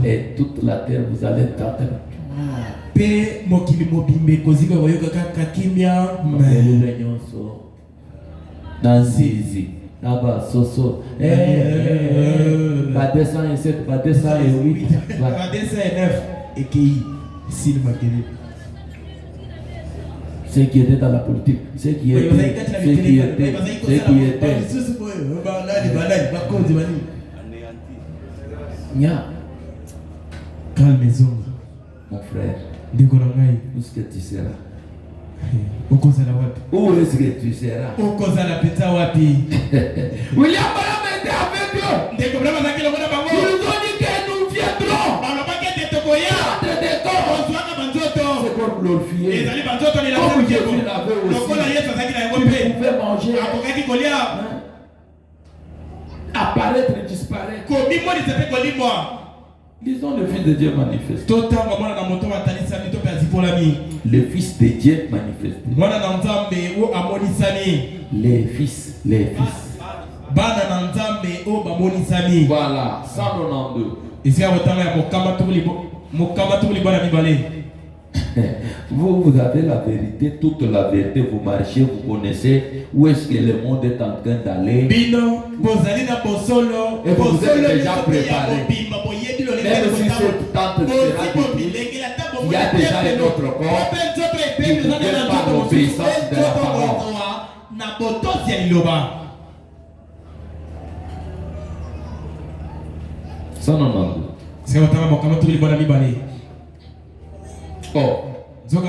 et toute la terre vous allez entendre. Nanzizi, Naba Soso, Badessa et 7, Badessa et 8, Badessa et 9, et qui ceux qui étaient dans la politique, ceux qui étaient. Calme-toi, mon frère. Où est-ce que tu seras? Où est-ce que tu seras? William Branham était avec eux. Ils nous ont dit que nous viendrons. C'est comme glorifier. Comme Jésus l'avait aussi. Ils pouvaient manger. Apparaître et disparaître. Disons le Fils de Dieu manifeste. Le Fils de Dieu manifeste. Les fils. Voilà, 192. Vous avez la vérité, toute la vérité, vous marchez, vous connaissez où est-ce que le monde est en train d'aller. Et vous êtes déjà préparé. Même si cette tente sera détruite, il y a déjà un autre corps qui vous donne par l'obéissance de la parole. Ça non. Oh. Dieu a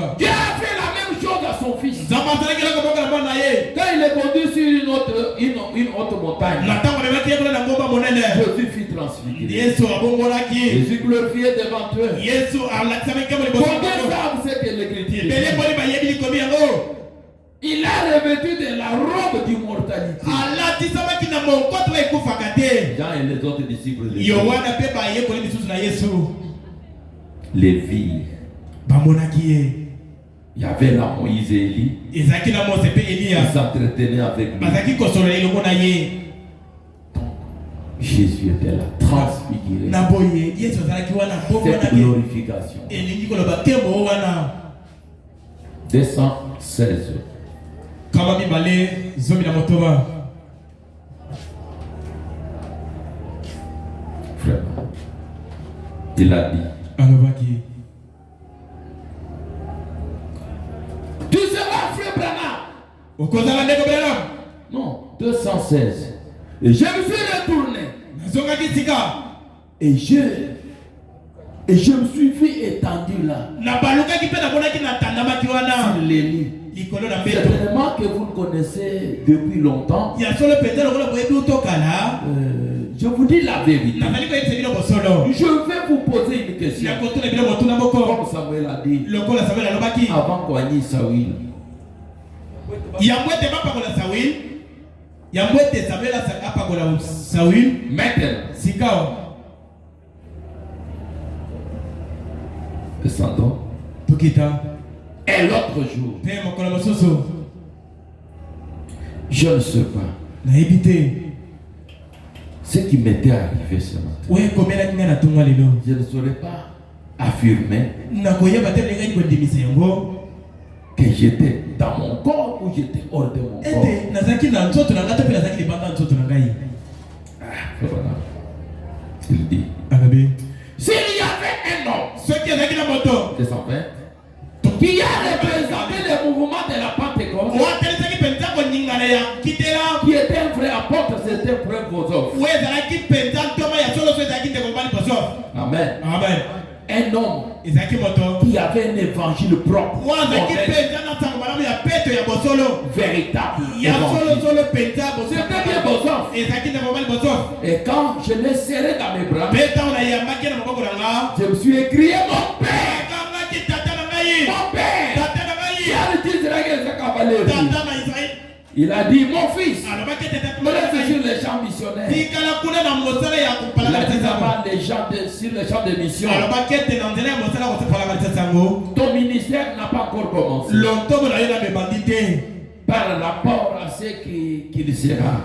fait la même chose à son fils. Quand il est conduit sur une autre montagne, Jésus fut transfiguré. Jésus glorifié devant eux. Combien savent ce que l'Écriture dit? Il a revêtu de la robe d'immortalité. Jean et les autres disciples les virent. Il y avait là Moïse et Élie. Ils s'entretenaient avec lui. Jésus était là, transfiguré. Cette glorification. 216. Vraiment. Il a dit. Tu seras frère Branham. Non, 216. Et je me suis retourné. Et je me suis fait étendu là. Sur les lits. Certainement que vous le connaissez depuis longtemps. Je vous dis la vérité. Je vais vous poser une question. Comme Samuel a dit. Avant qu'on ait Saül. Maintenant. Descendons. Et l'autre jour, je ne sais pas ce qui m'était arrivé ce matin. Je ne saurais pas affirmer que j'étais dans mon corps ou j'étais hors de mon corps. Voilà. Il dit, s'il y avait un homme, 220, qui a représenté le mouvement de la Pentecôte, qui était un vrai apôtre, c'était frère Bozov. Amen. Amen. Un homme qui avait un évangile propre, véritable évangile. C'était bien Bozov. Et quand je l'ai serré dans mes bras, je me suis écrié mon père. Mon père. Il a dit mon fils. Laisse sur les champs missionnaires. Il a dit d'abord sur les champs de mission. Ton ministère n'a pas encore commencé. Par rapport à ce qu'il sera.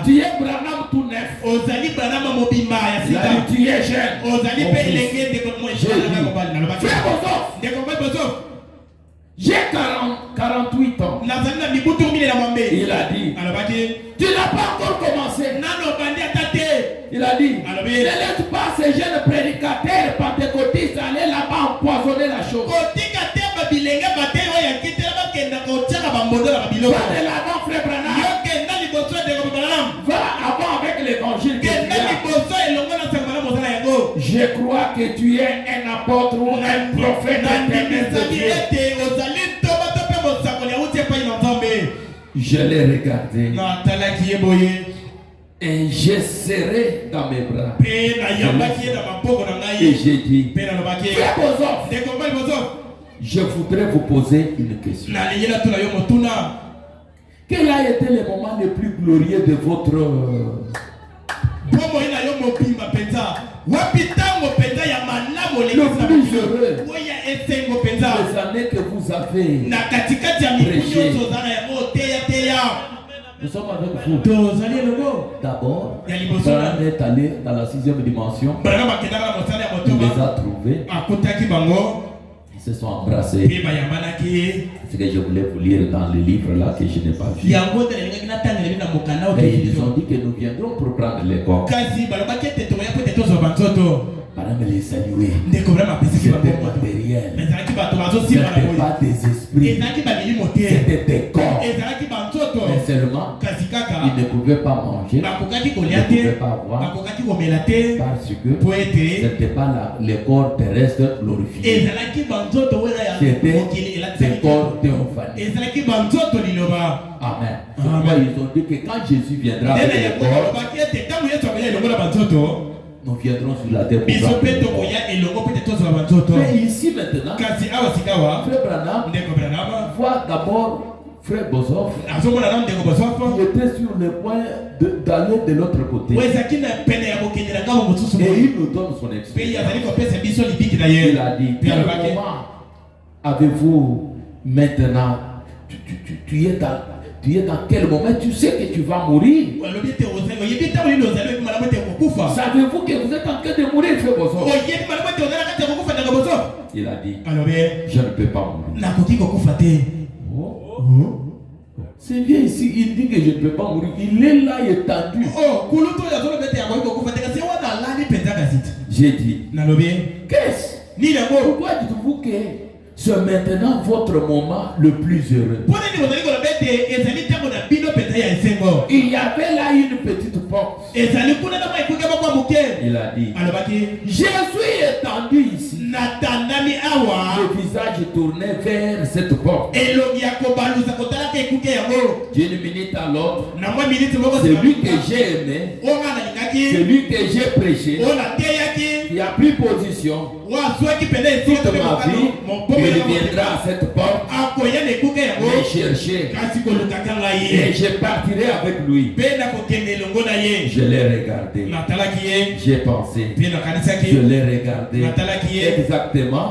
Tu es Branham tout neuf. Il a dit tu es jeune. Frère Bozov, j'ai 48 ans. Il a dit tu n'as pas encore commencé. Il a dit ne laisse pas ces jeunes prédicateurs pentecôtistes aller là-bas empoisonner la chose. Va de l'avant, frère Branham. Va avant avec l'évangile que tu as. Je crois que tu es un apôtre ou un prophète éternel de Dieu. Je l'ai regardé et j'ai serré dans mes bras. Et j'ai dit, frère Bozov, je voudrais vous poser une question. Quel a été le moment le plus glorieux de votre le plus heureux des années que vous avez prêché? Nous sommes avec vous. D'abord, Branham est allé dans la 6e dimension. Il les a trouvés. Ils se sont embrassés. C'est ce que je voulais vous lire dans le livre là que je n'ai pas vu. Et ils nous ont dit que nous viendrons pour prendre les corps. Branham les saluer. C'était matériel. C'était pas des esprits. C'était des corps. Mais seulement Il ne pouvait pas manger. Il ne pouvait pas boire. Parce que ce n'était pas le corps terrestre glorifié. C'était des corps théophanies. Amen. Pourquoi ils ont dit que quand Jésus viendra avec le corps, nous viendrons sur la terre. Mais ici maintenant, Frère Branham voit d'abord Frère Bozoff, il était sur le point d'aller de l'autre côté. Et il nous donne son expérience. Il a dit, quel moment avez-vous maintenant? Tu es dans quel moment? Tu sais que tu vas mourir. Savez-vous que vous êtes en train de mourir, Frère Bozoff? Il a dit, je ne peux pas mourir. C'est bien ici, il dit que je ne peux pas mourir. Il est là étendu. J'ai dit, qu'est-ce? Pourquoi dites-vous que c'est maintenant votre moment le plus heureux? Il y avait là une petite porte. Il a dit, Jésus est étendu ici. Le visage tourné vers cette porte. D'une minute à l'autre, celui que j'ai aimé, celui que j'ai prêché, il a pris position. Toute ma vie, il viendra à cette porte me chercher et je partirai avec lui. Je l'ai regardé, j'ai pensé, je l'ai regardé exactement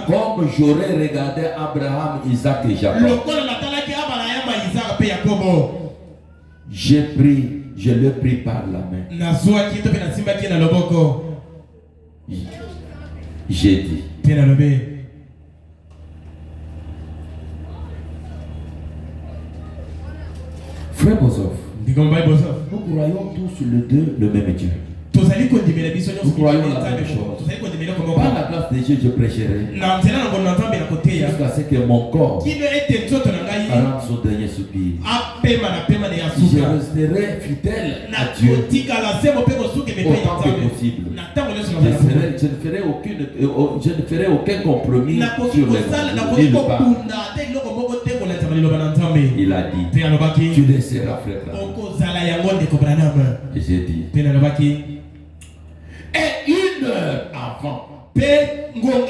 comme j'aurais regardé Abraham, Isaac et Jacob. J'ai pris, je l'ai pris par la main. J'ai dit, Frère Bozoff, nous croyons tous le même Dieu. Nous croyons la même chose. Par la grâce de Dieu, je prêcherai jusqu'à ce que mon corps rende son dernier soupir. Je resterai fidèle à Dieu autant que possible. Je ne ferai aucun compromis sur les pas. Il a dit, tu le seras, frère. Et j'ai dit, et 1 heure avant, 2 heures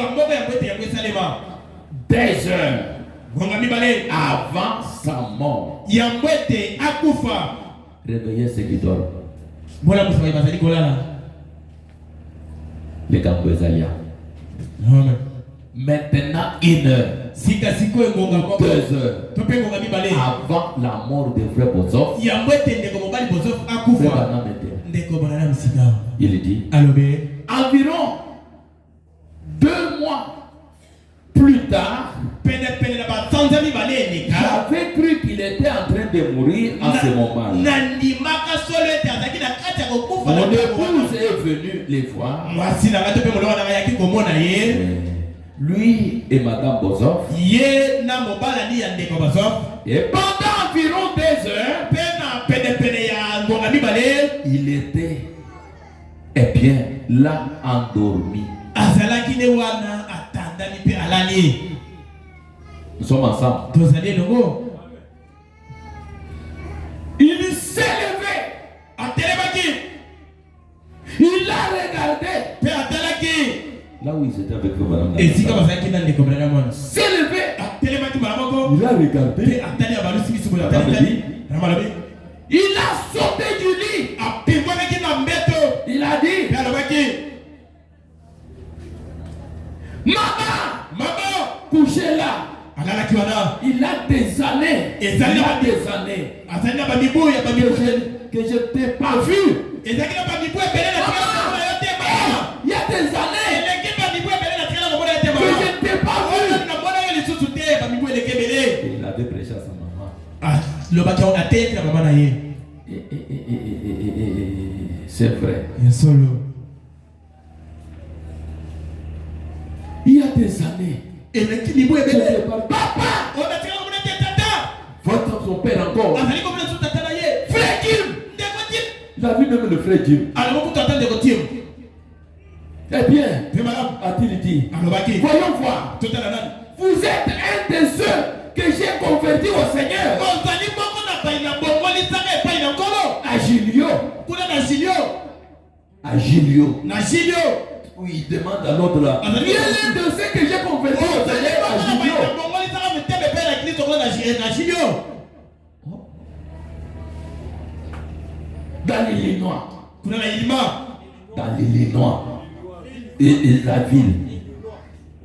avant sa mort, réveillez ceux qui dorment. Les Gambouezalia. Maintenant 1 heure, 2 heures avant la mort de Frère Bozoff, il dit, environ 2 mois plus tard, j'avais cru qu'il était en train de mourir à ce moment. Mon épouse est venue les voir. Lui et Madame Bozoff. Et pendant environ 2 heures, il était bien là endormi. Nous sommes ensemble. Il s'est levé. Il a regardé. Là où ils étaient avec le madame. Il s'est levé. Il a regardé. Il a sauté du lit. Il a dit, maman, couchez là. Il a des années. Que je ne t'ai pas vu. Il y a des années que je ne t'ai pas vu. Il avait prêché à sa maman. C'est vrai. Il y a des années. Papa! Votre son père encore. vu même le frère Jim. Eh bien, a-t-il dit, voyons voir. Vous êtes un de ceux que j'ai converti au Seigneur. À Julio. Oui, il demande à l'autre là. Il est l'un de ceux que j'ai converti au Seigneur à Julio. Dans l'Illinois. Dans l'Illinois. Et la ville.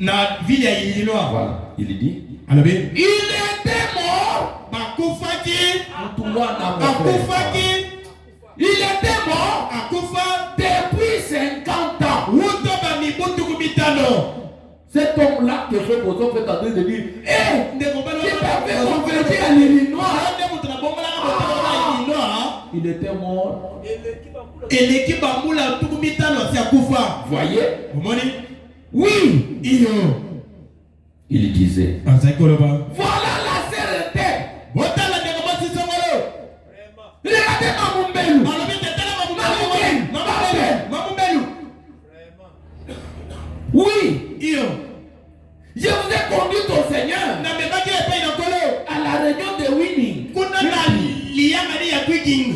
La ville à Illinois. Voilà, il dit. Il était mort. Il était mort depuis 50 ans. Cet homme-là que fait Bozo fait en train de dire, hé, tu t'avais converti à l'Illinois. Il était mort. Voyez? Oui. Il disait, voilà la sérénité. Regardez Mamumbelu. Oui. Je vous ai conduit au Seigneur à la réunion de Winning.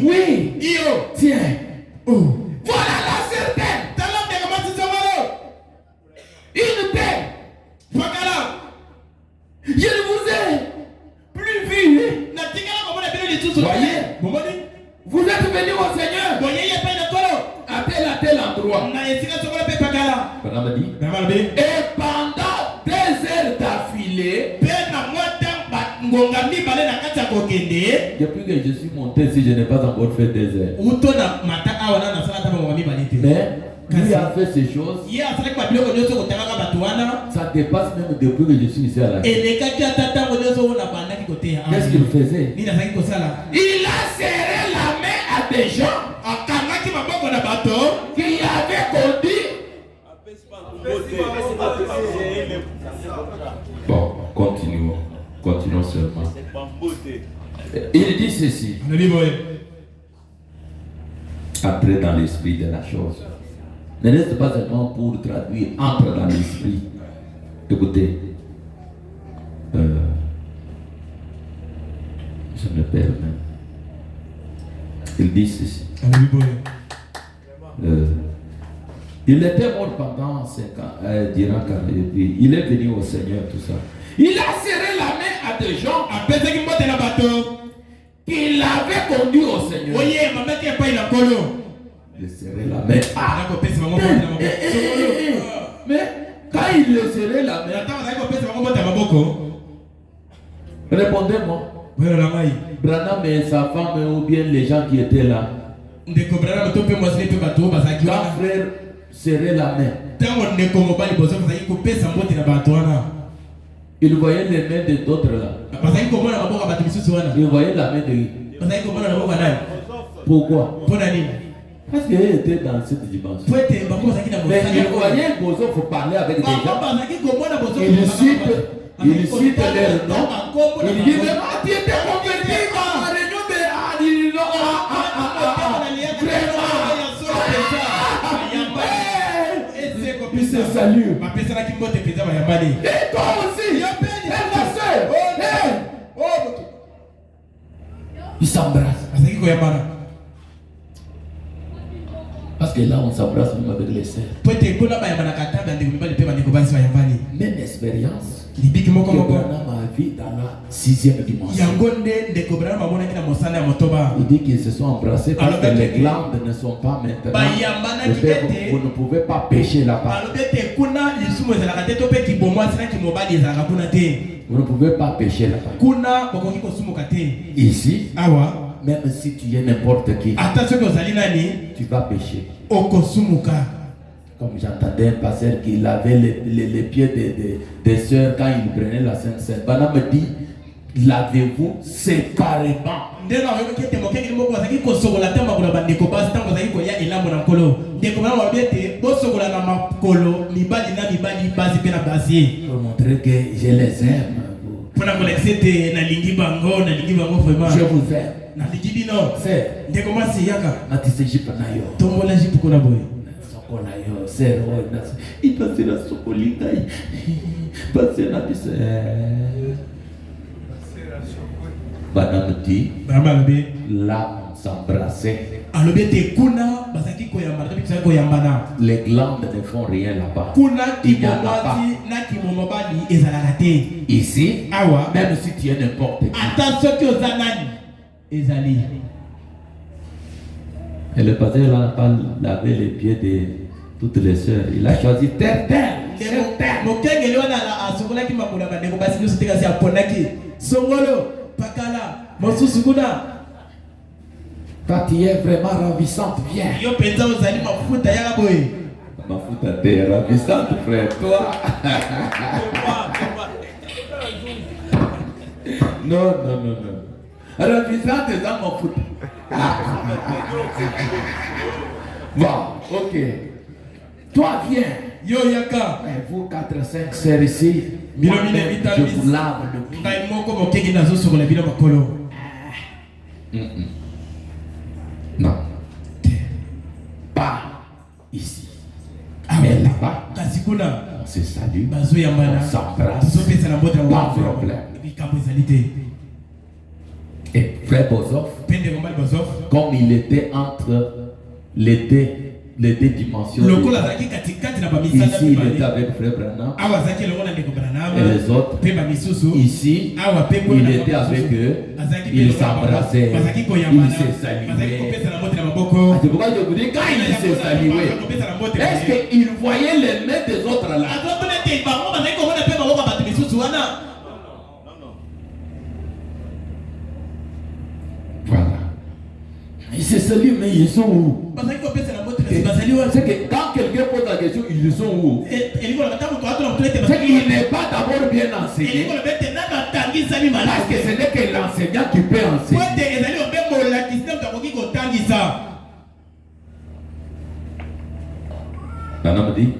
Oui. Tiens. Voilà la certaine. Une paix. Je ne vous ai plus vu. Voyez. Vous êtes venu au Seigneur à tel endroit. Et pendant 2 heures d'affilée, depuis que je suis monté, si je n'ai pas encore fait 2 heures. Mais lui a fait ces choses. Ça dépasse même depuis que je suis ici à la vie. Qu'est-ce qu'il faisait? Il a serré la main à des gens qui avaient conduit. Bon, continuons seulement. Il dit ceci. Entrer dans l'esprit de la chose. Ne reste pas seulement pour traduire, entre dans l'esprit. Écoutez, je me perds même. Il dit ceci. Il était mort pendant 5 ans, durant 40 ans. Il est venu au Seigneur, tout ça. Il a serré la main à des gens qu'il avait conduit au Seigneur. Il serrait la main. Mais quand il le serrait la main, répondez-moi. Branham et sa femme ou bien les gens qui étaient là. Quand frère serrait la main, il voyait les mains de d'autres là. Il voyait la main de lui. Pourquoi? Parce qu'il était dans cette dimension. Mais il voyait Bozo faut parler avec des gens. Il cite leur nom. Il dit, mais tu étais converti à la réunion de il se salue. Et toi aussi, ma soeur. Il s'embrasse. Parce que là, on s'embrasse même avec les sœurs. Même expérience que Branham a vu dans la 6e dimension. Il dit qu'ils se sont embrassés parce que les glandes ne sont pas maintenant. Vous ne pouvez pas pécher là-bas. Vous ne pouvez pas pécher là-bas. Ici, même si tu es n'importe qui, tu vas pécher. Comme j'entendais un pasteur qui lavait les pieds des sœurs quand il prenait la Sainte Seine. Bana me dit, lavez-vous séparément. Pour montrer que je les aime. Pour la collecter na lingi bango vraiment. Je vous aime. Na lingi bino. C'est. Ndé comment c'est yaka? Na tise jipa na yo. Tombo la jipa kona boy. Soko na yo. C'est roi na. Il passe la soko linga. Passe na bise. Madame dit. Madame B. Là, on s'embrassait. Alors bien te kuna basaki koyamba to bitsa koyambana. Les glandes ne font rien là-bas. Kuna Il n'y en a pas. na kimomobali ezalaka te. Ici, Awa. même si tu es n'importe qui. Attention que ozanani ezali. Et le pasteur n'a pas lavé les pieds de toutes les sœurs. Il a choisi terre. Mokengeli wana asokolaki makula bandeko basi nyonso te kasi aponaki songolo pakala mosusu kuna. Toi, tu es vraiment ravissante, viens. Yo penza ozali mafuta ya boy. Mafuta t'es ravissante, frère. Toi. Non. Ravissante, c'est dans mon foot. Bon, ok. Toi, viens. Yo yaka. Vous 4, 5 sœurs ici. Je vous lave le pied. Ngai moko mokengi nazo sokola bino makolo. Non. Pas ici. Mais là-bas, on se salue, on s'embrasse, pas de problème. Et frère Bozoff, comme il était entre les deux dimensions, ici il était avec frère Branham, et les autres, ici il était avec eux, il s'embrassait, il s'est salué. C'est pourquoi je vous dis, quand il s'est salué, est-ce qu'il voyait les mains des autres là? Voilà. Il s'est salué, mais ils sont où? C'est que quand quelqu'un pose la question, ils sont où? C'est qu'il n'est pas d'abord bien enseigné. Parce que ce n'est que l'enseignant qui peut enseigner. Madame dit.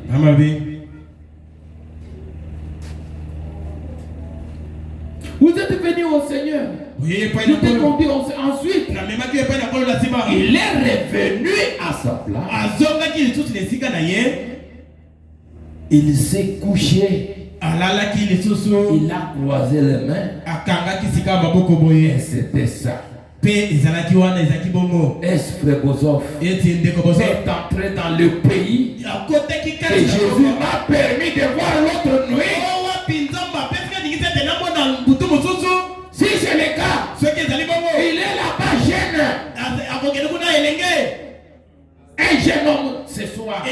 Vous êtes venu au Seigneur. Je t'ai conduit ensuite. Il est revenu à sa place. Il s'est couché. Il a croisé les mains. Et c'était ça. Est-ce frère Bozoff est entré dans le pays et Jésus m'a permis de voir l'autre nuit? Si c'est le cas, il est là-bas jeune. Un jeune homme ce soir.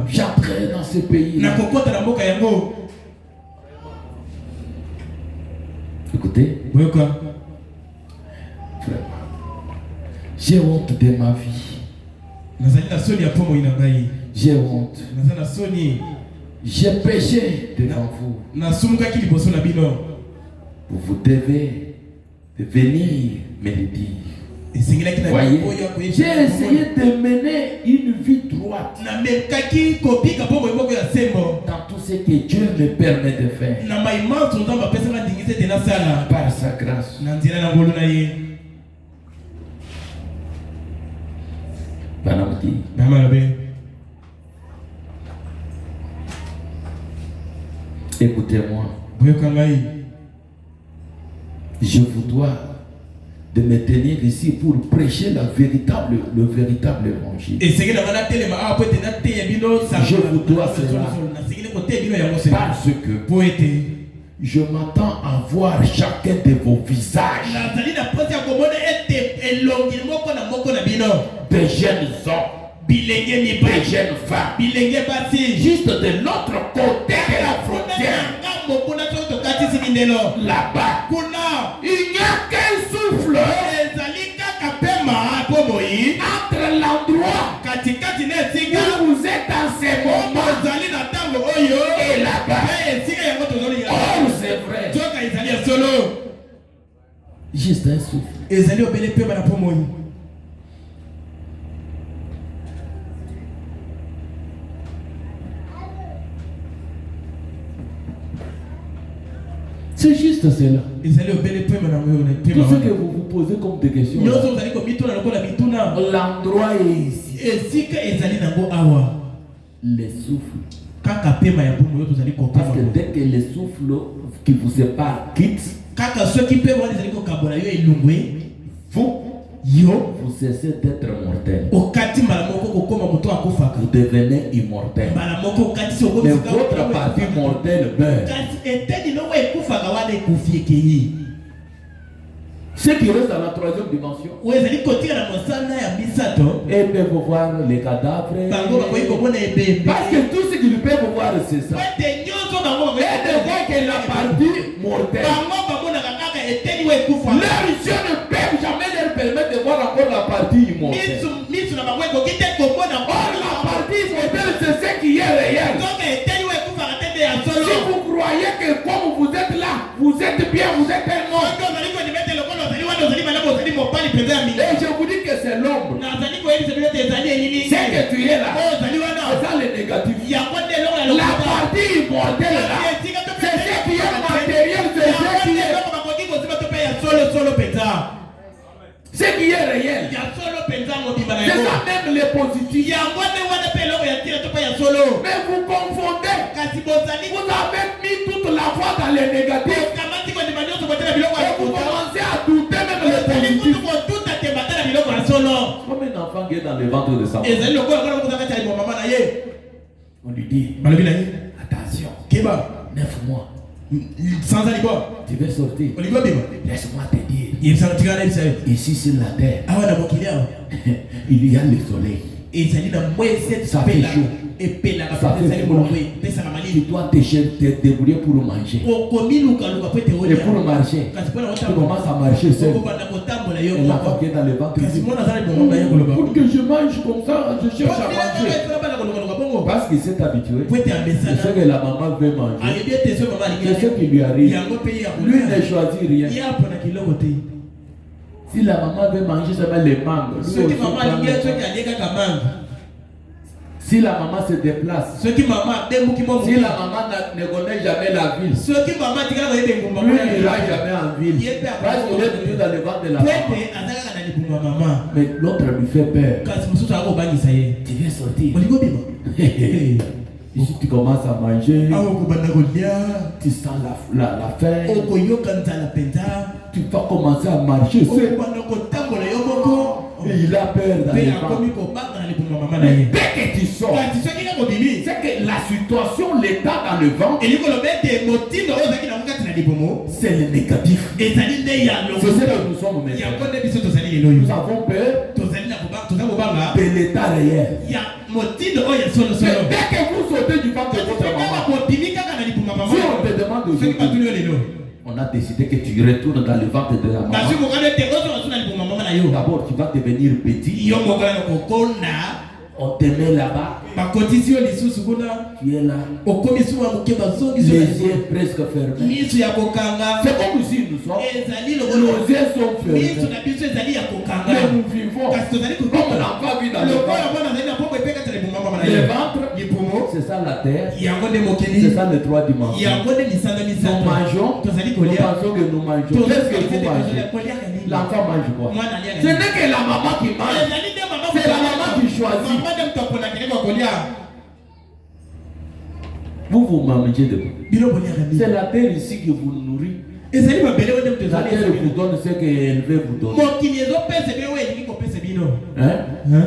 J'entrerai dans ce pays. Écoutez, j'ai honte de ma vie. J'ai honte. J'ai péché devant vous. Vous devez venir me le dire. Voyez, j'ai essayé de mener une vie droite dans tout ce que Dieu me permet de faire par sa grâce. Écoutez-moi, je vous dois de me tenir ici pour prêcher le véritable évangile. Je vous dois cela parce que je m'attends à voir chacun de vos visages, des jeunes hommes, des jeunes femmes, juste de l'autre côté de la frontière. Là-bas, il n'y a qu'un souffle entre l'endroit où vous êtes en ce moment et là-bas. Oh, c'est vrai. Juste un souffle. C'est juste cela. ezali obele pema na ngoyo na Tout pema ce que vous vous posez comme des questions, nyonso ozali komituna lokola mituna l'endroit est ici. esika ezali nango awa Le souffle. kaka pema ya bomo yo tozali Parce que kopema dès que le souffle qui vous sépare quitte, kaka soki pema wana ezali kokabola yo elungwe vous yo cessez d'être mortel. okati mbala moko kokoma moto akufaka Vous devenez immortel. mbala moko okati si Mais votre partie mortelle meurt. kasi eteni nongo ekufaka wana ekufi ekei Ceux qui restent dans la troisième dimension, oyo ezali kotika na mosana ya misato ils peuvent voir les cadavres. bango bakoki komona ebembe Parce que tout ce qu'ils peuvent voir, c'est ça. ete nyonso bango Et de voir que la partie mortelle. bango bamonaka kaka eteni oyo ekufa Leurs yeux ne peuvent jamais leur permettre de voir encore la partie immortelle. misu na bango ekoki te komona Or, la partie immortelle, c'est ce qui est réel. donc eteni oyo ekufaka te nde ya Si solo vous croyez que comme vous êtes là, vous êtes bien, vous êtes un homme. soki ozali kodimete lokola ozali wana ozali malamu ozali mopali mpenza ya Et mingi je vous dis que c'est l'ombre. nazali koyebisa bino te ezali elili C'est que tu es là. oyo ozali wana C'est ça le négatif. yango nde eloko ya La lokuta partie immortelle là, c'est ce qui est matériel, c'est ce qui est, bakoki kozima to mpe ya solo mpenza ce qui est réel. ya solo mpenza mobimba na C'est yango ça même le positif. yango nde wana mpe eloko ya ntina to mpe ya solo Mais vous confondez. kasi bozali Vous avez mis toute la foi dans les négatifs. kamati kondima nyonso kotala biloko ya Et vous lokuta commencez à douter même les ozali kutu positifs. kotuta te batala biloko ya solo Comme un enfant qui est dans le ventre de sa mère. ezali lokola kona mokuta kati ya liboma mama na ye On lui dit, balobi na ye attention, keba 9 mois, sanza libo tu veux sortir. olingi obima Laisse-moi te dire, yebisaka tikala na yebisa yo ici sur la terre, awa na mokili awa il y a le soleil. ezali na mwezi Ça fait chaud. epelaka Ça mpe fait ezali froid. molongo epesaka Tu malili dois te débrouiller pour manger. okomi lukaluka po ete Et pour olia marcher, kasi mpona tu commences à marcher seul. okobanda kotambola yo Et l'enfant qui est dans le ventre, il kasi dit, mona aza na libongo na ye koloba pour que je mange comme ça, je cherche à manger. bana kolukaluka bongo Parce qu'il s'est habitué. po ete C'est amesana ce que la maman veut manger. ayebi ete so mama C'est ce alingi qui lui arrive. yango mpe ye Lui ne choisit rien. ye apona kiloko te Si la maman veut manger seulement les mangues, lui soki aussi mama prend alingi les soki mangues. alie kaka manga Si la maman se déplace, soki mama ademuki mo si la maman ne connaît jamais la ville, soki mama atikala koyeba engumba lui n'ira jamais en ville. Parce qu'il est toujours dans le ventre de la po maman. ete aza kaka na libunga mama Mais l'autre lui fait peur. kasi mosusu akobangisa ye Tu viens sortir. olingi obima Ici, tu commences à manger, awa okobanda kolia tu sens la faim, okoyoka nzala mpenza tu vas commencer à marcher seul. okobanda kotambola yo moko Et il a peur dans mpe le akomi ventre. kobanga na libunga mama na Mais ye dès que tu sors, kasi soki kaka obimi c'est que la situation, l'état dans le ventre, elingi koloba ete motindo oyo ozalaki nango kati na libumu c'est le négatif. ezali nde ya C'est ce lokuta que nous sommes maintenant. yango nde biso tozali lelo Nous yo avons peur tozali na toza kobanga de l'état réel. ya motindo oyo ya solosolo Mais dès que vous sautez du ventre de votre kaka maman, bobimi kaka na libunga mama si on te demande soki aujourd'hui, batuli yo lelo on a décidé que tu retournes dans le ventre de la maman. bazwi kokana ete ozonga so na libunga mama na yo D'abord, tu vas devenir petit. yo mokala na kokonda On te met là-bas. bakotisi yo lisusu kuna Tu es là. okomi suwa moke bazongisi Les yo yeux presque fermés. miso ya kokanga C'est comme si nous sommes. ezali Nos lokolo yeux sont miso fermés. na biso ezali ya kokanga Mais nous vivons kasi tozali comme kokanga l'enfant vit dans le lokola ventre. mwana azali na poko epekata libunga mama na Le yo ventre, libumu c'est ça la terre. yango nde C'est mokili ça les trois dimensions. yango nde misanda Nous misato mangeons. tozali Nous kolia pensons que nous mangeons. Qu'est-ce que vous mangez? L'enfant mange quoi? mwana aliaka Ce n'est que la maman qui mange. ezali nde mama C'est la maman qui choisit. mama nde moto aponaka ndenge kolia Vous mangez de quoi? bino boliaka C'est nini la terre ici qui vous nourrit. ezali mabele oyo nde moto La terre ezali vous donne ce qu'elle veut vous donner. mokili ezopesa bino oyo elingi kopesa bino Hein?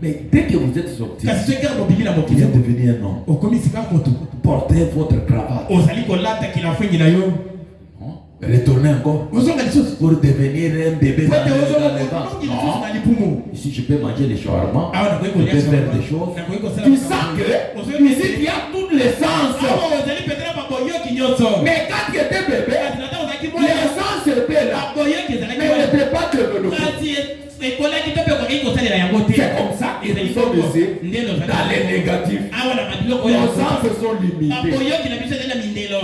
Mais dès que vous êtes sorti, kasi soki kaka mobimi na vous mokili êtes devenu un homme. okomi sika moto Portez votre cravate. ozali kolata kilafengi na yo Retournez encore ozonga lisusu pour devenir un bébé po dans ete ozonga le ventre. konongi lisusu Non. na lipumu Ici, je peux manger les shawarma. awa nakoki Je peux kolia faire des choses. nakoki kosala Tu sens que ici, il y a tous les sens. awa ozali petela baboyoki nyonso Mais quand tu étais bébé, kasi nata ozalaki les boya sens étaient là. baboyoki ezalaki Mais boya n'étaient pas développés. kasi ekolaki to mpe okoki kosalela yango te C'est comme ça que nous sommes ici, ndelo dans les négatifs. awa na babiloko oyo Nos sens sont limités. baboyoki na biso ezali na mindelo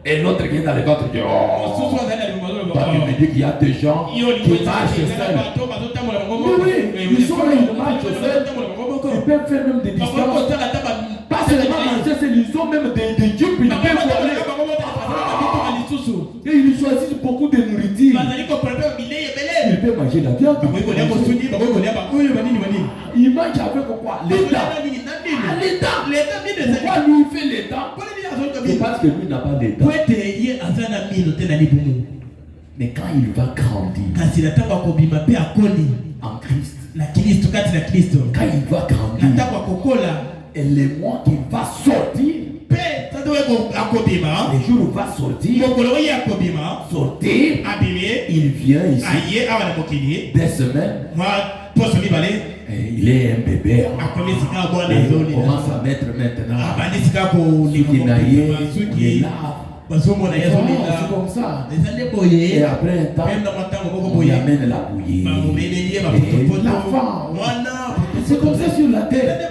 Et l'autre qui est dans le ventre dit, mosusu oh, azali na libumu toi tu me dis qu'il y a des gens qui marchent seuls. Oui, ils sont là, ils marchent seuls. Ils peuvent faire même des distances. Pas seulement marcher seuls, ils ont même des jupes, ils peuvent voler. gens qui bakoki kolia mosuni bakoki kolia baoyo banini banini il mange avec quoi? L'État. L'État. Pourquoi lui il fait l'État? C'est parce que lui n'a pas d'État. Mais quand il va grandir en Christ, quand il va grandir, et les mois qu'il va sortir, les jours où il va sortir, il vient ici des semaines. Il est un bébé. Il commence à mettre maintenant. Il est là. C'est comme ça. Et après un temps, on lui amène la bouillie. Et l'enfant. C'est comme ça sur la terre.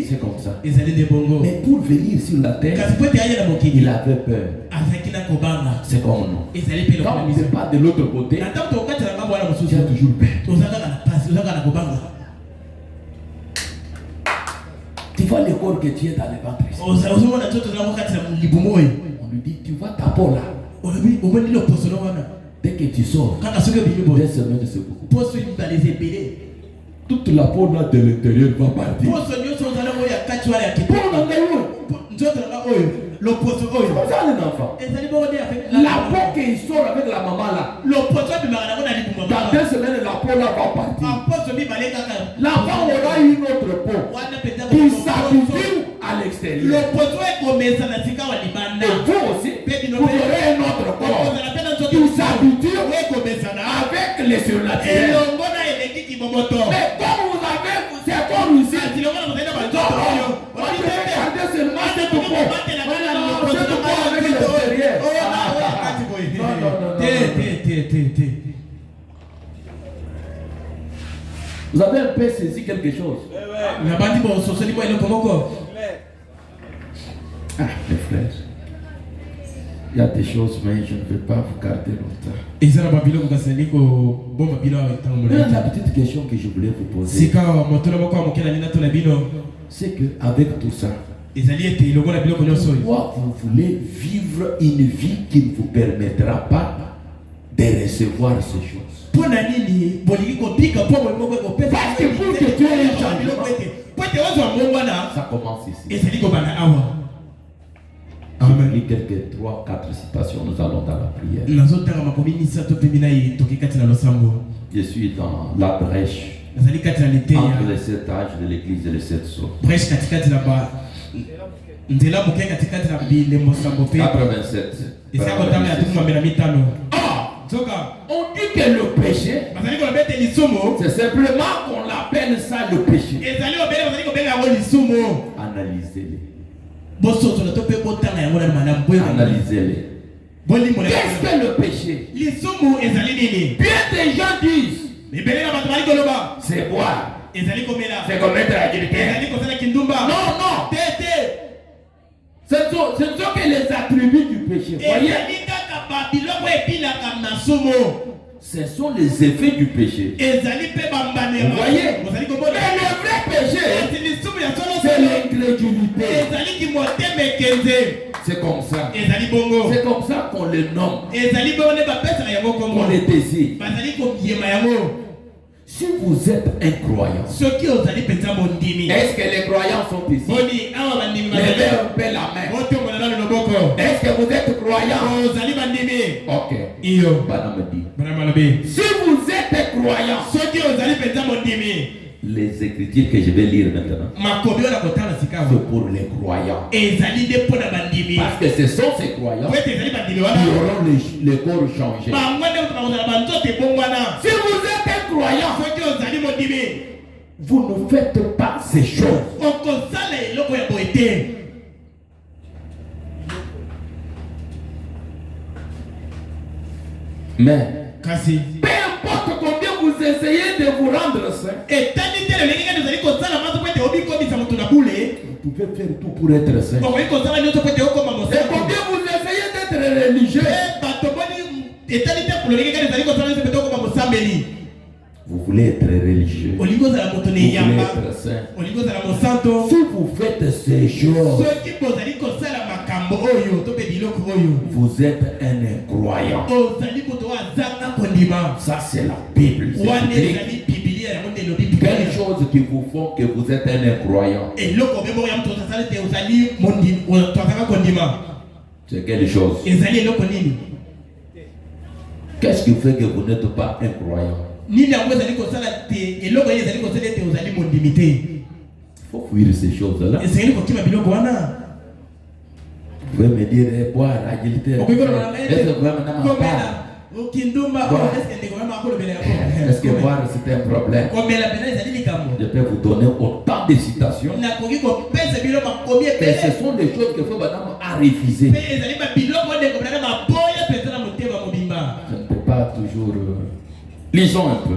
C'est comme ça. Mais pour venir sur la terre, il avait peur. C'est comme nous. Quand on n'est pas de l'autre côté, tu as toujours peur. Tu vois le corps que tu es dans le ventre. On lui dit, tu vois ta peau là. Dès que tu sors, des semaines c'est beaucoup. Toute la peau là de l'intérieur va partir. La peau qui sort avec la maman là, dans 2 semaines la peau là va partir. L'enfant aura une autre peau qui s'habitue à l'extérieur. Et vous aussi, vous aurez un autre corps qui s'habitue avec les surnaturels. Mais comme vous avez, c'est comme ici. Vous avez un peu saisi quelque chose. Ah, mes frères, il y a des choses, mais je ne vais pas vous garder longtemps. La petite question que je voulais vous poser, c'est qu'avec tout ça, pourquoi vous voulez vivre une vie qui ne vous permettra pas de recevoir ces choses? Parce que pour que tu aies un changement, ça commence ici. Amen. Quelques 3-4 citations, nous allons dans la prière. Je suis dans la brèche entre les 7 âges de l'église et les 7 sceaux. 87. On dit que le péché, c'est simplement qu'on l'appelle ça le péché. Analysez-les. Analysez-les. Qu'est-ce que le péché? Bien des gens disent c'est boire, c'est commettre l'adultère. Non, non. Ce sont que les attributs du péché. Voyez? Ce sont les effets du péché. Vous voyez? Mais le vrai péché, c'est l'incrédulité. C'est comme ça. C'est comme ça qu'on les nomme. Qu'on les décide. Si vous êtes un croyant, est-ce que les croyants sont ici? Levez un peu la main. Est-ce que vous êtes croyant? Ok. Si vous êtes croyant, les écritures que je vais lire maintenant, c'est pour les croyants. Parce que ce sont ces croyants qui auront le corps changé. Si vous êtes un croyant, vous ne faites pas ces choses. Mais peu importe combien vous essayez de vous rendre saint, vous pouvez faire tout pour être saint. Et combien vous essayez d'être religieux, vous voulez être religieux, vous voulez être saint. Si vous faites ces choses, vous êtes un incroyant. Ça, c'est la Bible. Quelle chose qui vous font que vous êtes un incroyant? C'est quelle chose? Qu'est-ce qui fait que vous n'êtes pas incroyant? Il faut fuir ces choses-là. Vous pouvez me dire, boire, agilité. Est-ce que vraiment est-ce que boire c'est un problème? Je peux vous donner autant de citations. Et ce sont des choses que faut madame a refusé. Je ne peux pas toujours. Lisons un peu.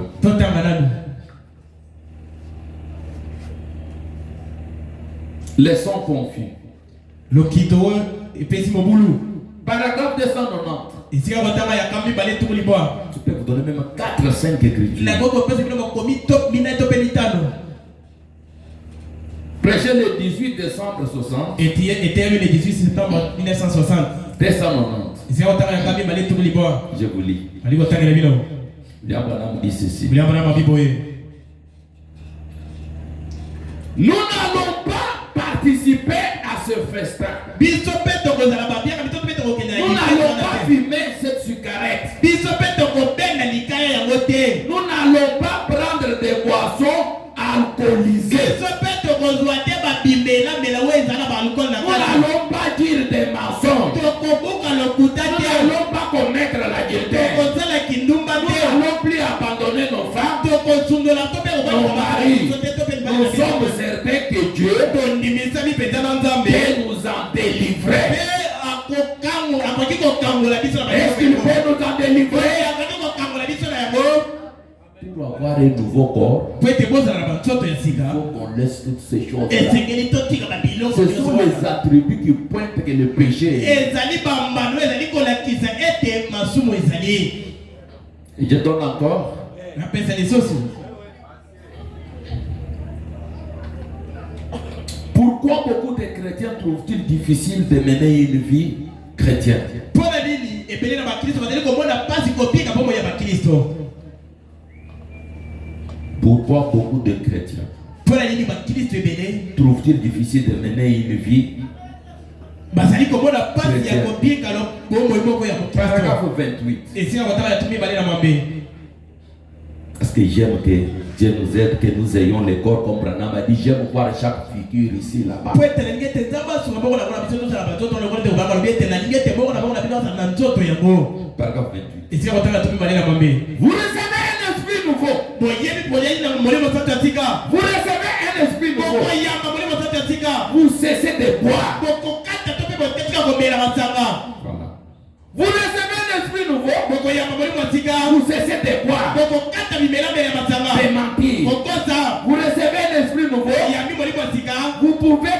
Laissons confus. Paragraphe 290. Je peux vous donner même 4-5 écritures. Prêché le 18 décembre 60. Était le 18 septembre 1960. 290. Je vous lis. William Branham dit ceci. Nous n'allons pas participer à ce festin. Nous n'allons pas fumer cette cigarette. Nous n'allons pas prendre des boissons alcoolisées. Nous n'allons pas dire des mensonges. Nous n'allons pas commettre l'adultère. Nous n'allons plus abandonner nos femmes, nos maris. Nous sommes certains que Dieu peut nous en délivrer. Est-ce qu'il peut nous en délivrer? Pour avoir un nouveau corps, il faut qu'on laisse toutes ces choses. Ce sont les attributs qui pointent que le péché est. Et je donne encore. Pourquoi beaucoup de chrétiens trouvent-ils difficile de mener une vie chrétienne? Pourquoi beaucoup de chrétiens trouvent-ils difficile de mener une vie chrétienne? Paragraphe 28. Parce que j'aime que Dieu nous aide, que nous ayons les corps comme Branham a dit. J'aime voir chaque figure ici, là-bas. Paragraphe 28. Vous recevez un esprit nouveau. Vous recevez un esprit nouveau. Vous cessez de boire. Voilà. Vous recevez un esprit nouveau. Vous cessez de boire. De mentir. Vous recevez un esprit nouveau. Vous pouvez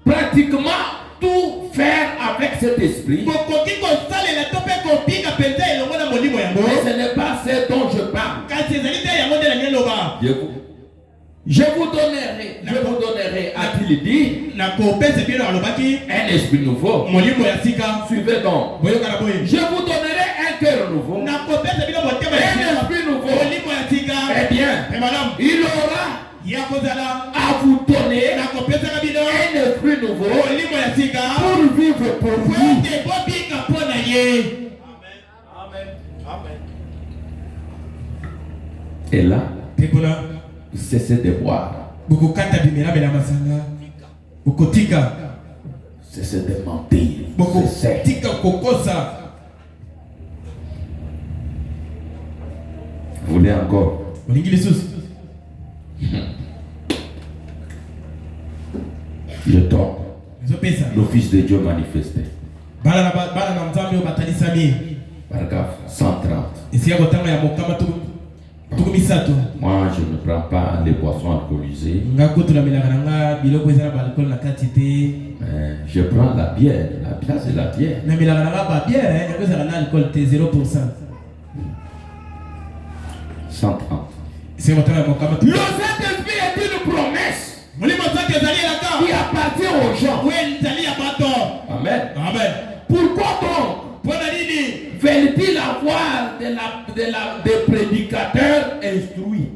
pratiquement tout faire avec cet esprit. Mais ce n'est pas ce dont je parle. Je vous donnerai, a-t-il dit, un esprit nouveau. Suivez donc. Je vous donnerai un cœur nouveau. Un esprit nouveau. Eh bien, il aura à vous donner un esprit nouveau pour vivre pour vous. Et là, vous cessez de boire. Cessez de mentir. Vous voulez encore? Je tombe. Le Fils de Dieu manifesté. Paragraphe 130. Moi, je ne prends pas les boissons alcoolisées. Je prends la bière. La bière, c'est la bière. 130. Le Saint-Esprit est une promesse qui appartient aux gens. Amen. Pourquoi donc veulent-ils avoir des prédicateurs instruits.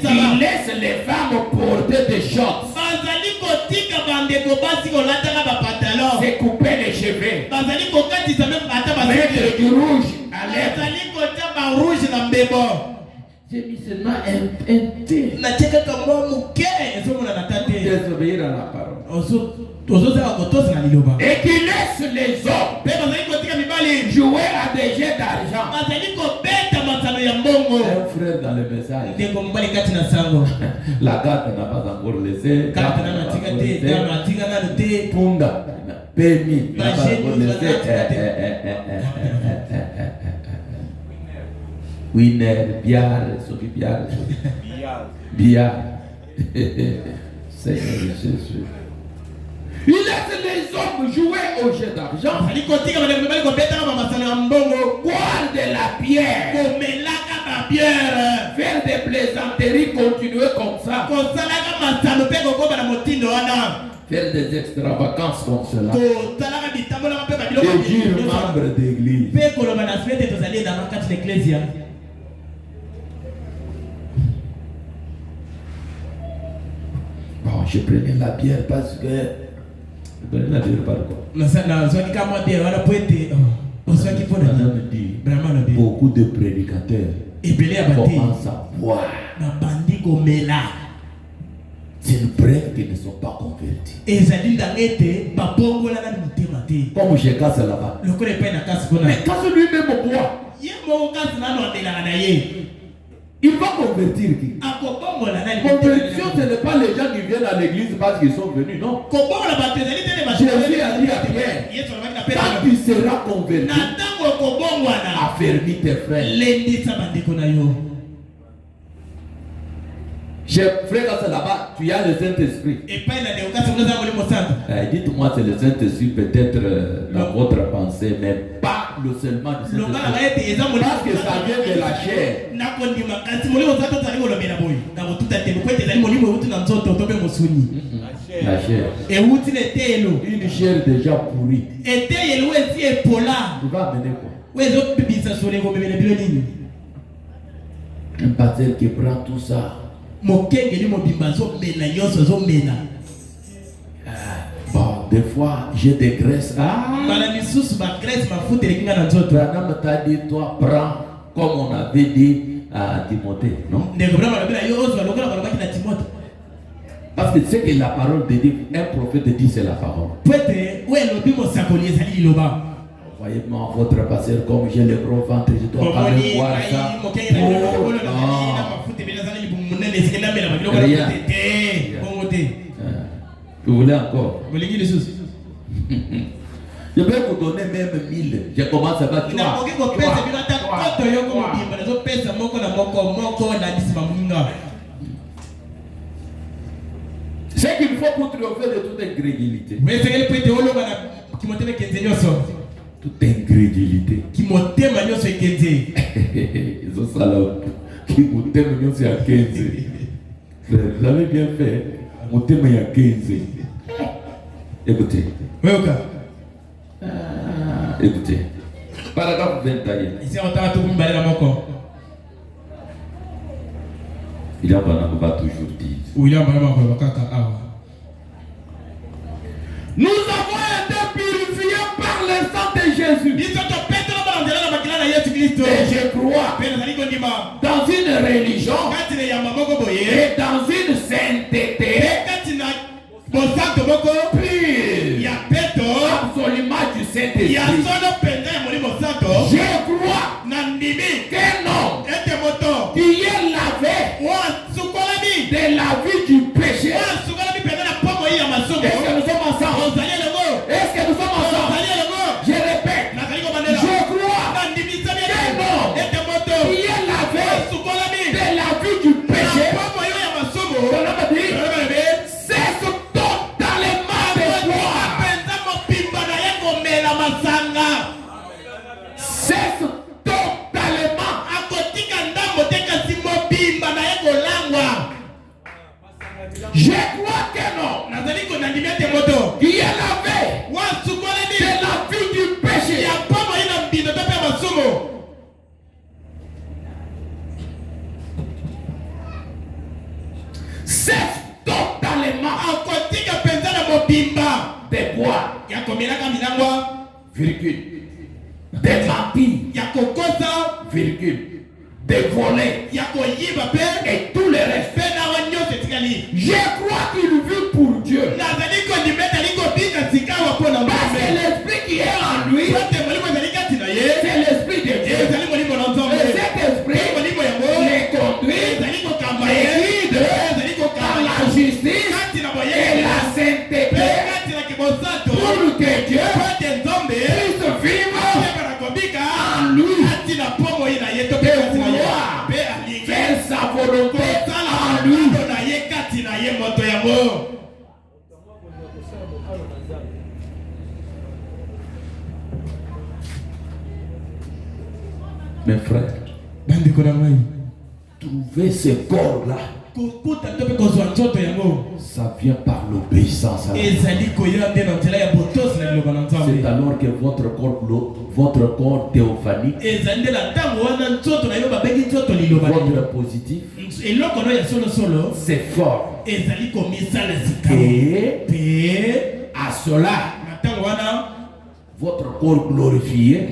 Ils laissent les femmes porter des shorts. C'est couper les cheveux. Mettre du rouge à lèvres. J'ai mis seulement un thé. Désobéir à la parole. Et qui laisse les hommes jouer à des jeux d'argent. Un frère dans le message. La carte n'a pas encore laissé. Punda. Permis. N'a pas encore laissé. Winner, Biard, Sophie Biard. Biard. Seigneur Jésus. Il laisse les hommes jouer au jeu d'argent. Boire de la bière. Faire des plaisanteries, continuer comme ça. Faire des extravagances comme cela. Et dire membre d'église. Bon, je prenais la bière parce que... Je prenais la bière par quoi? Beaucoup de prédicateurs commencent à boire. C'est une preuve qu'ils ne sont pas convertis. Comme je casse là-bas. Mais quand lui-même boit, il va convertir qui? Conversion, ce n'est pas les gens qui viennent à l'église parce qu'ils sont venus, non. Jésus a dit à Pierre, quand tu seras converti, affermis tes frères. Frère, c'est là-bas, tu as le Saint-Esprit. Dites-moi, c'est le Saint-Esprit peut-être dans votre pensée, mais pas le seulement du Saint-Esprit. Parce que ça vient de la chair. La chair. Une chair déjà pourrie. Tu vas amener quoi? Un pasteur qui prend tout ça. Bon, des fois, j'ai des graisses. Branham t'a dit, toi, prends, comme on avait dit à Timothée, non? Parce que c'est que la parole de Dieu, un prophète dit, c'est la parole. Voyez-moi votre pasteur, comme j'ai le gros ventre, je dois pas le voir ça. Rien. Vous voulez encore? Je vais vous donner même 1000. Je commence à battre. C'est qu'il faut pour triompher de toute incrédulité. Toute incrédulité. Ils ont ça là. Qui vous t'aime, c'est à 15. Vous avez bien fait. Mon thème est à 15. Écoutez. Écoutez. Paragraphe 21. Il y a un va toujours dire. Nous avons été purifiés par le sang de Jésus. Et je crois dans une religion et dans une sainteté pure, absolument du Saint-Esprit. Je crois qu'un homme qui est lavé de la vie du péché. Est-ce que nous sommes ensemble? Est-ce que nous sommes ensemble? Je répète, je crois qu'un homme qui est lavé de la vie du péché, cesse totalement de boire. Cesse totalement. Je crois qu'un homme qui est lavé de la vie du péché de voler et tout le reste. Je crois qu'il vit pour Dieu. Parce que l'esprit qui est en lui, c'est l'esprit de Dieu. Et cet esprit les conduit, les guide dans la justice et la sainteté pour que Dieu puisse vivre en lui et pouvoir faire sa volonté en lui. Mes frères, trouver ce corps-là, ça vient par l'obéissance à la parole. C'est alors que votre corps théophanique, votre positif, c'est fort. Et à cela, votre corps glorifié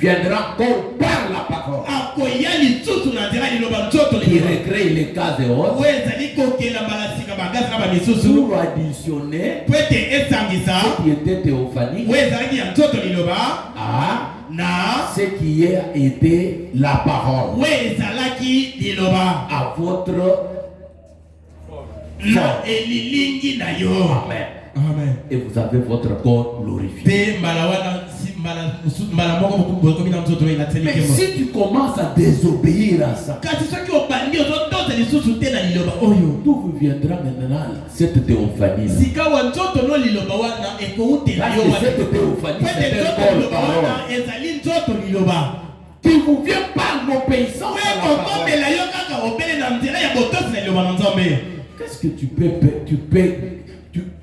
viendra encore par la parole qui recrée les cas de haute pour additionner ce qui était théophanique à ce qui a été la parole à votre forme. Amen. Amen. Et vous avez votre corps glorifié. Mais si tu commences à désobéir à ça, d'où vous viendra maintenant cette théophanie? Parce que cette théophanie, c'est un corps parole qui vous vient par l'obéissance à la parole. Qu'est-ce que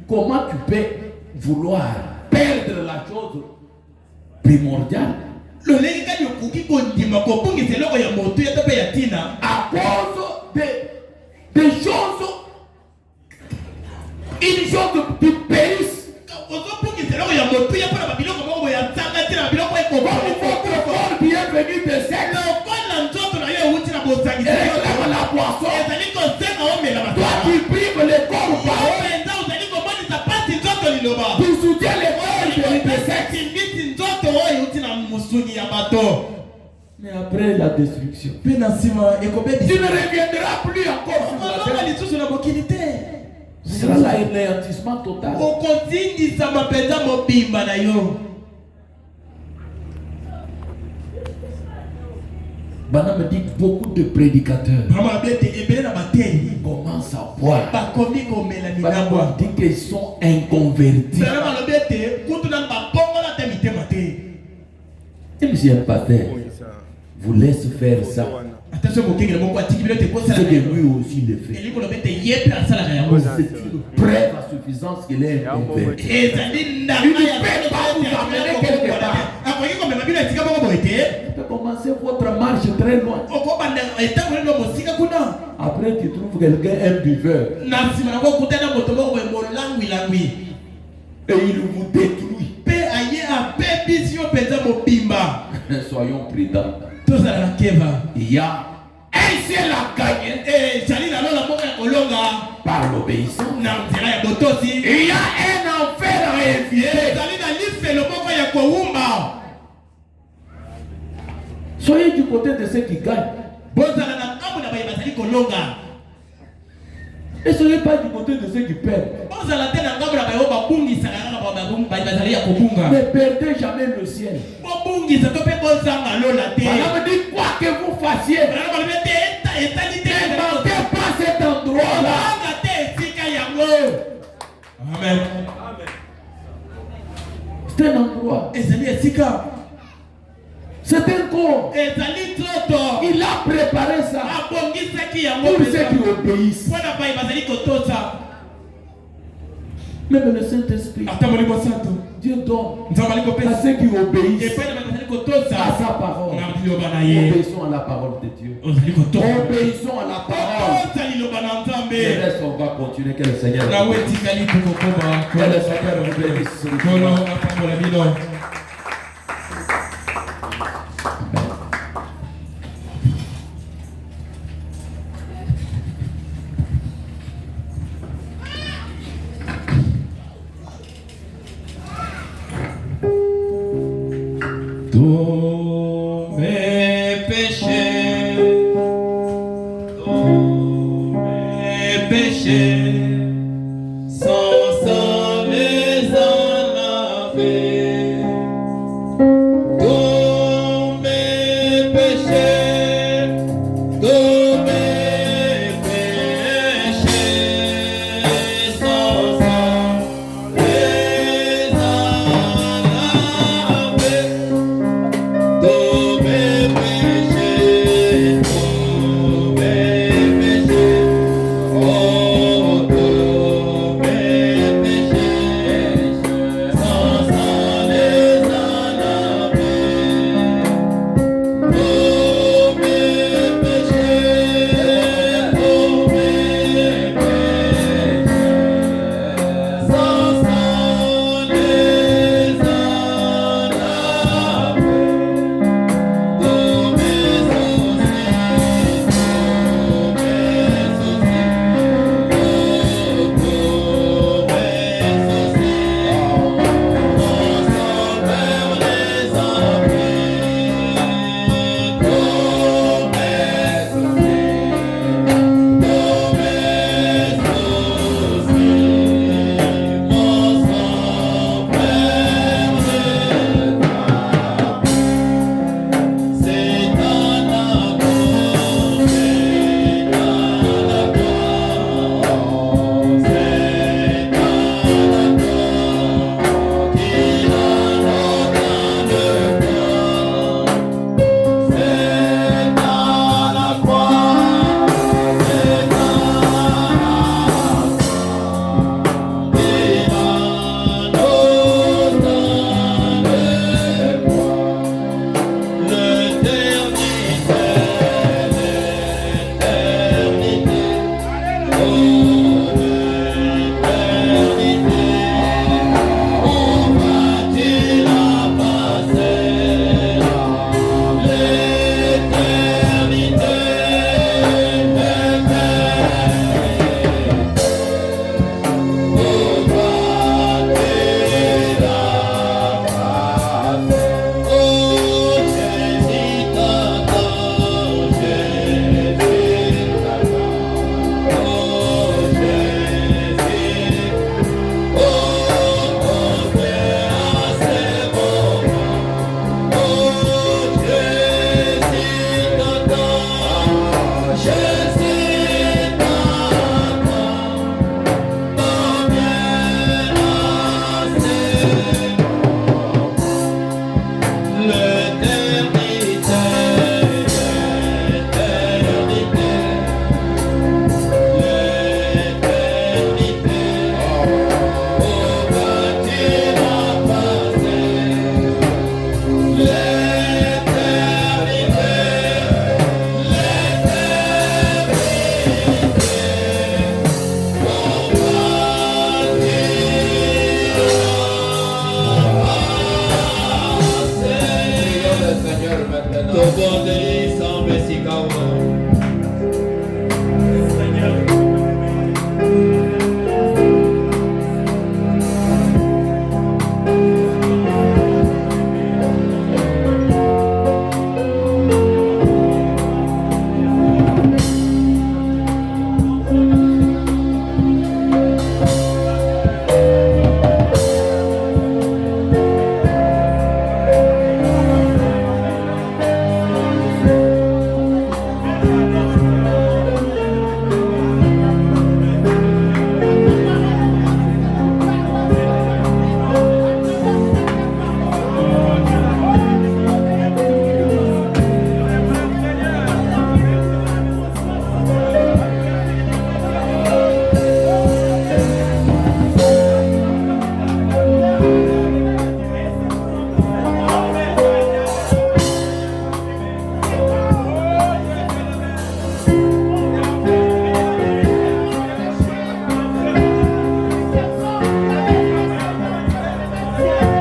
comment tu peux vouloir perdre la chose primordiale à cause des choses, une chose qui périsse? Votre corps qui est venu de sexe réclame la boisson. Toi qui prives le corps parole, tu soutiens les corps de sexe. Mais après la destruction, tu ne reviendras plus encore sur la terre. Ce sera l'anéantissement total. Bana me dit que beaucoup de prédicateurs commencent à boire. Bana me dit qu'ils sont inconvertis. Et monsieur le pasteur vous laisse faire ça. C'est que lui aussi le fait. C'est une preuve à suffisance qu'il est inconverti. Il ne peut pas vous amener quelque part. Tu peux commencer votre marche très loin. Après tu trouves quelqu'un, un buveur. Et il vous détruit. Soyons prudents. Il y a un ciel à gagner par l'obéissance. Il y a un enfer à éviter. Soyez du côté de ceux qui gagnent. Et soyez pas du côté de ceux qui perdent. Ne perdez jamais le ciel. Madame dit quoi que vous fassiez, ne manquez pas cet endroit-là. Amen. C'est un endroit. C'est un corps. Il a préparé ça pour ceux qui obéissent. Même le Saint-Esprit, Dieu donne à ceux qui obéissent à sa parole. Obéissons à la parole de Dieu. Obéissons à la parole. Et reste, on va continuer. Que le Seigneur vous bénisse. tous mes péchés, tous mes péchés.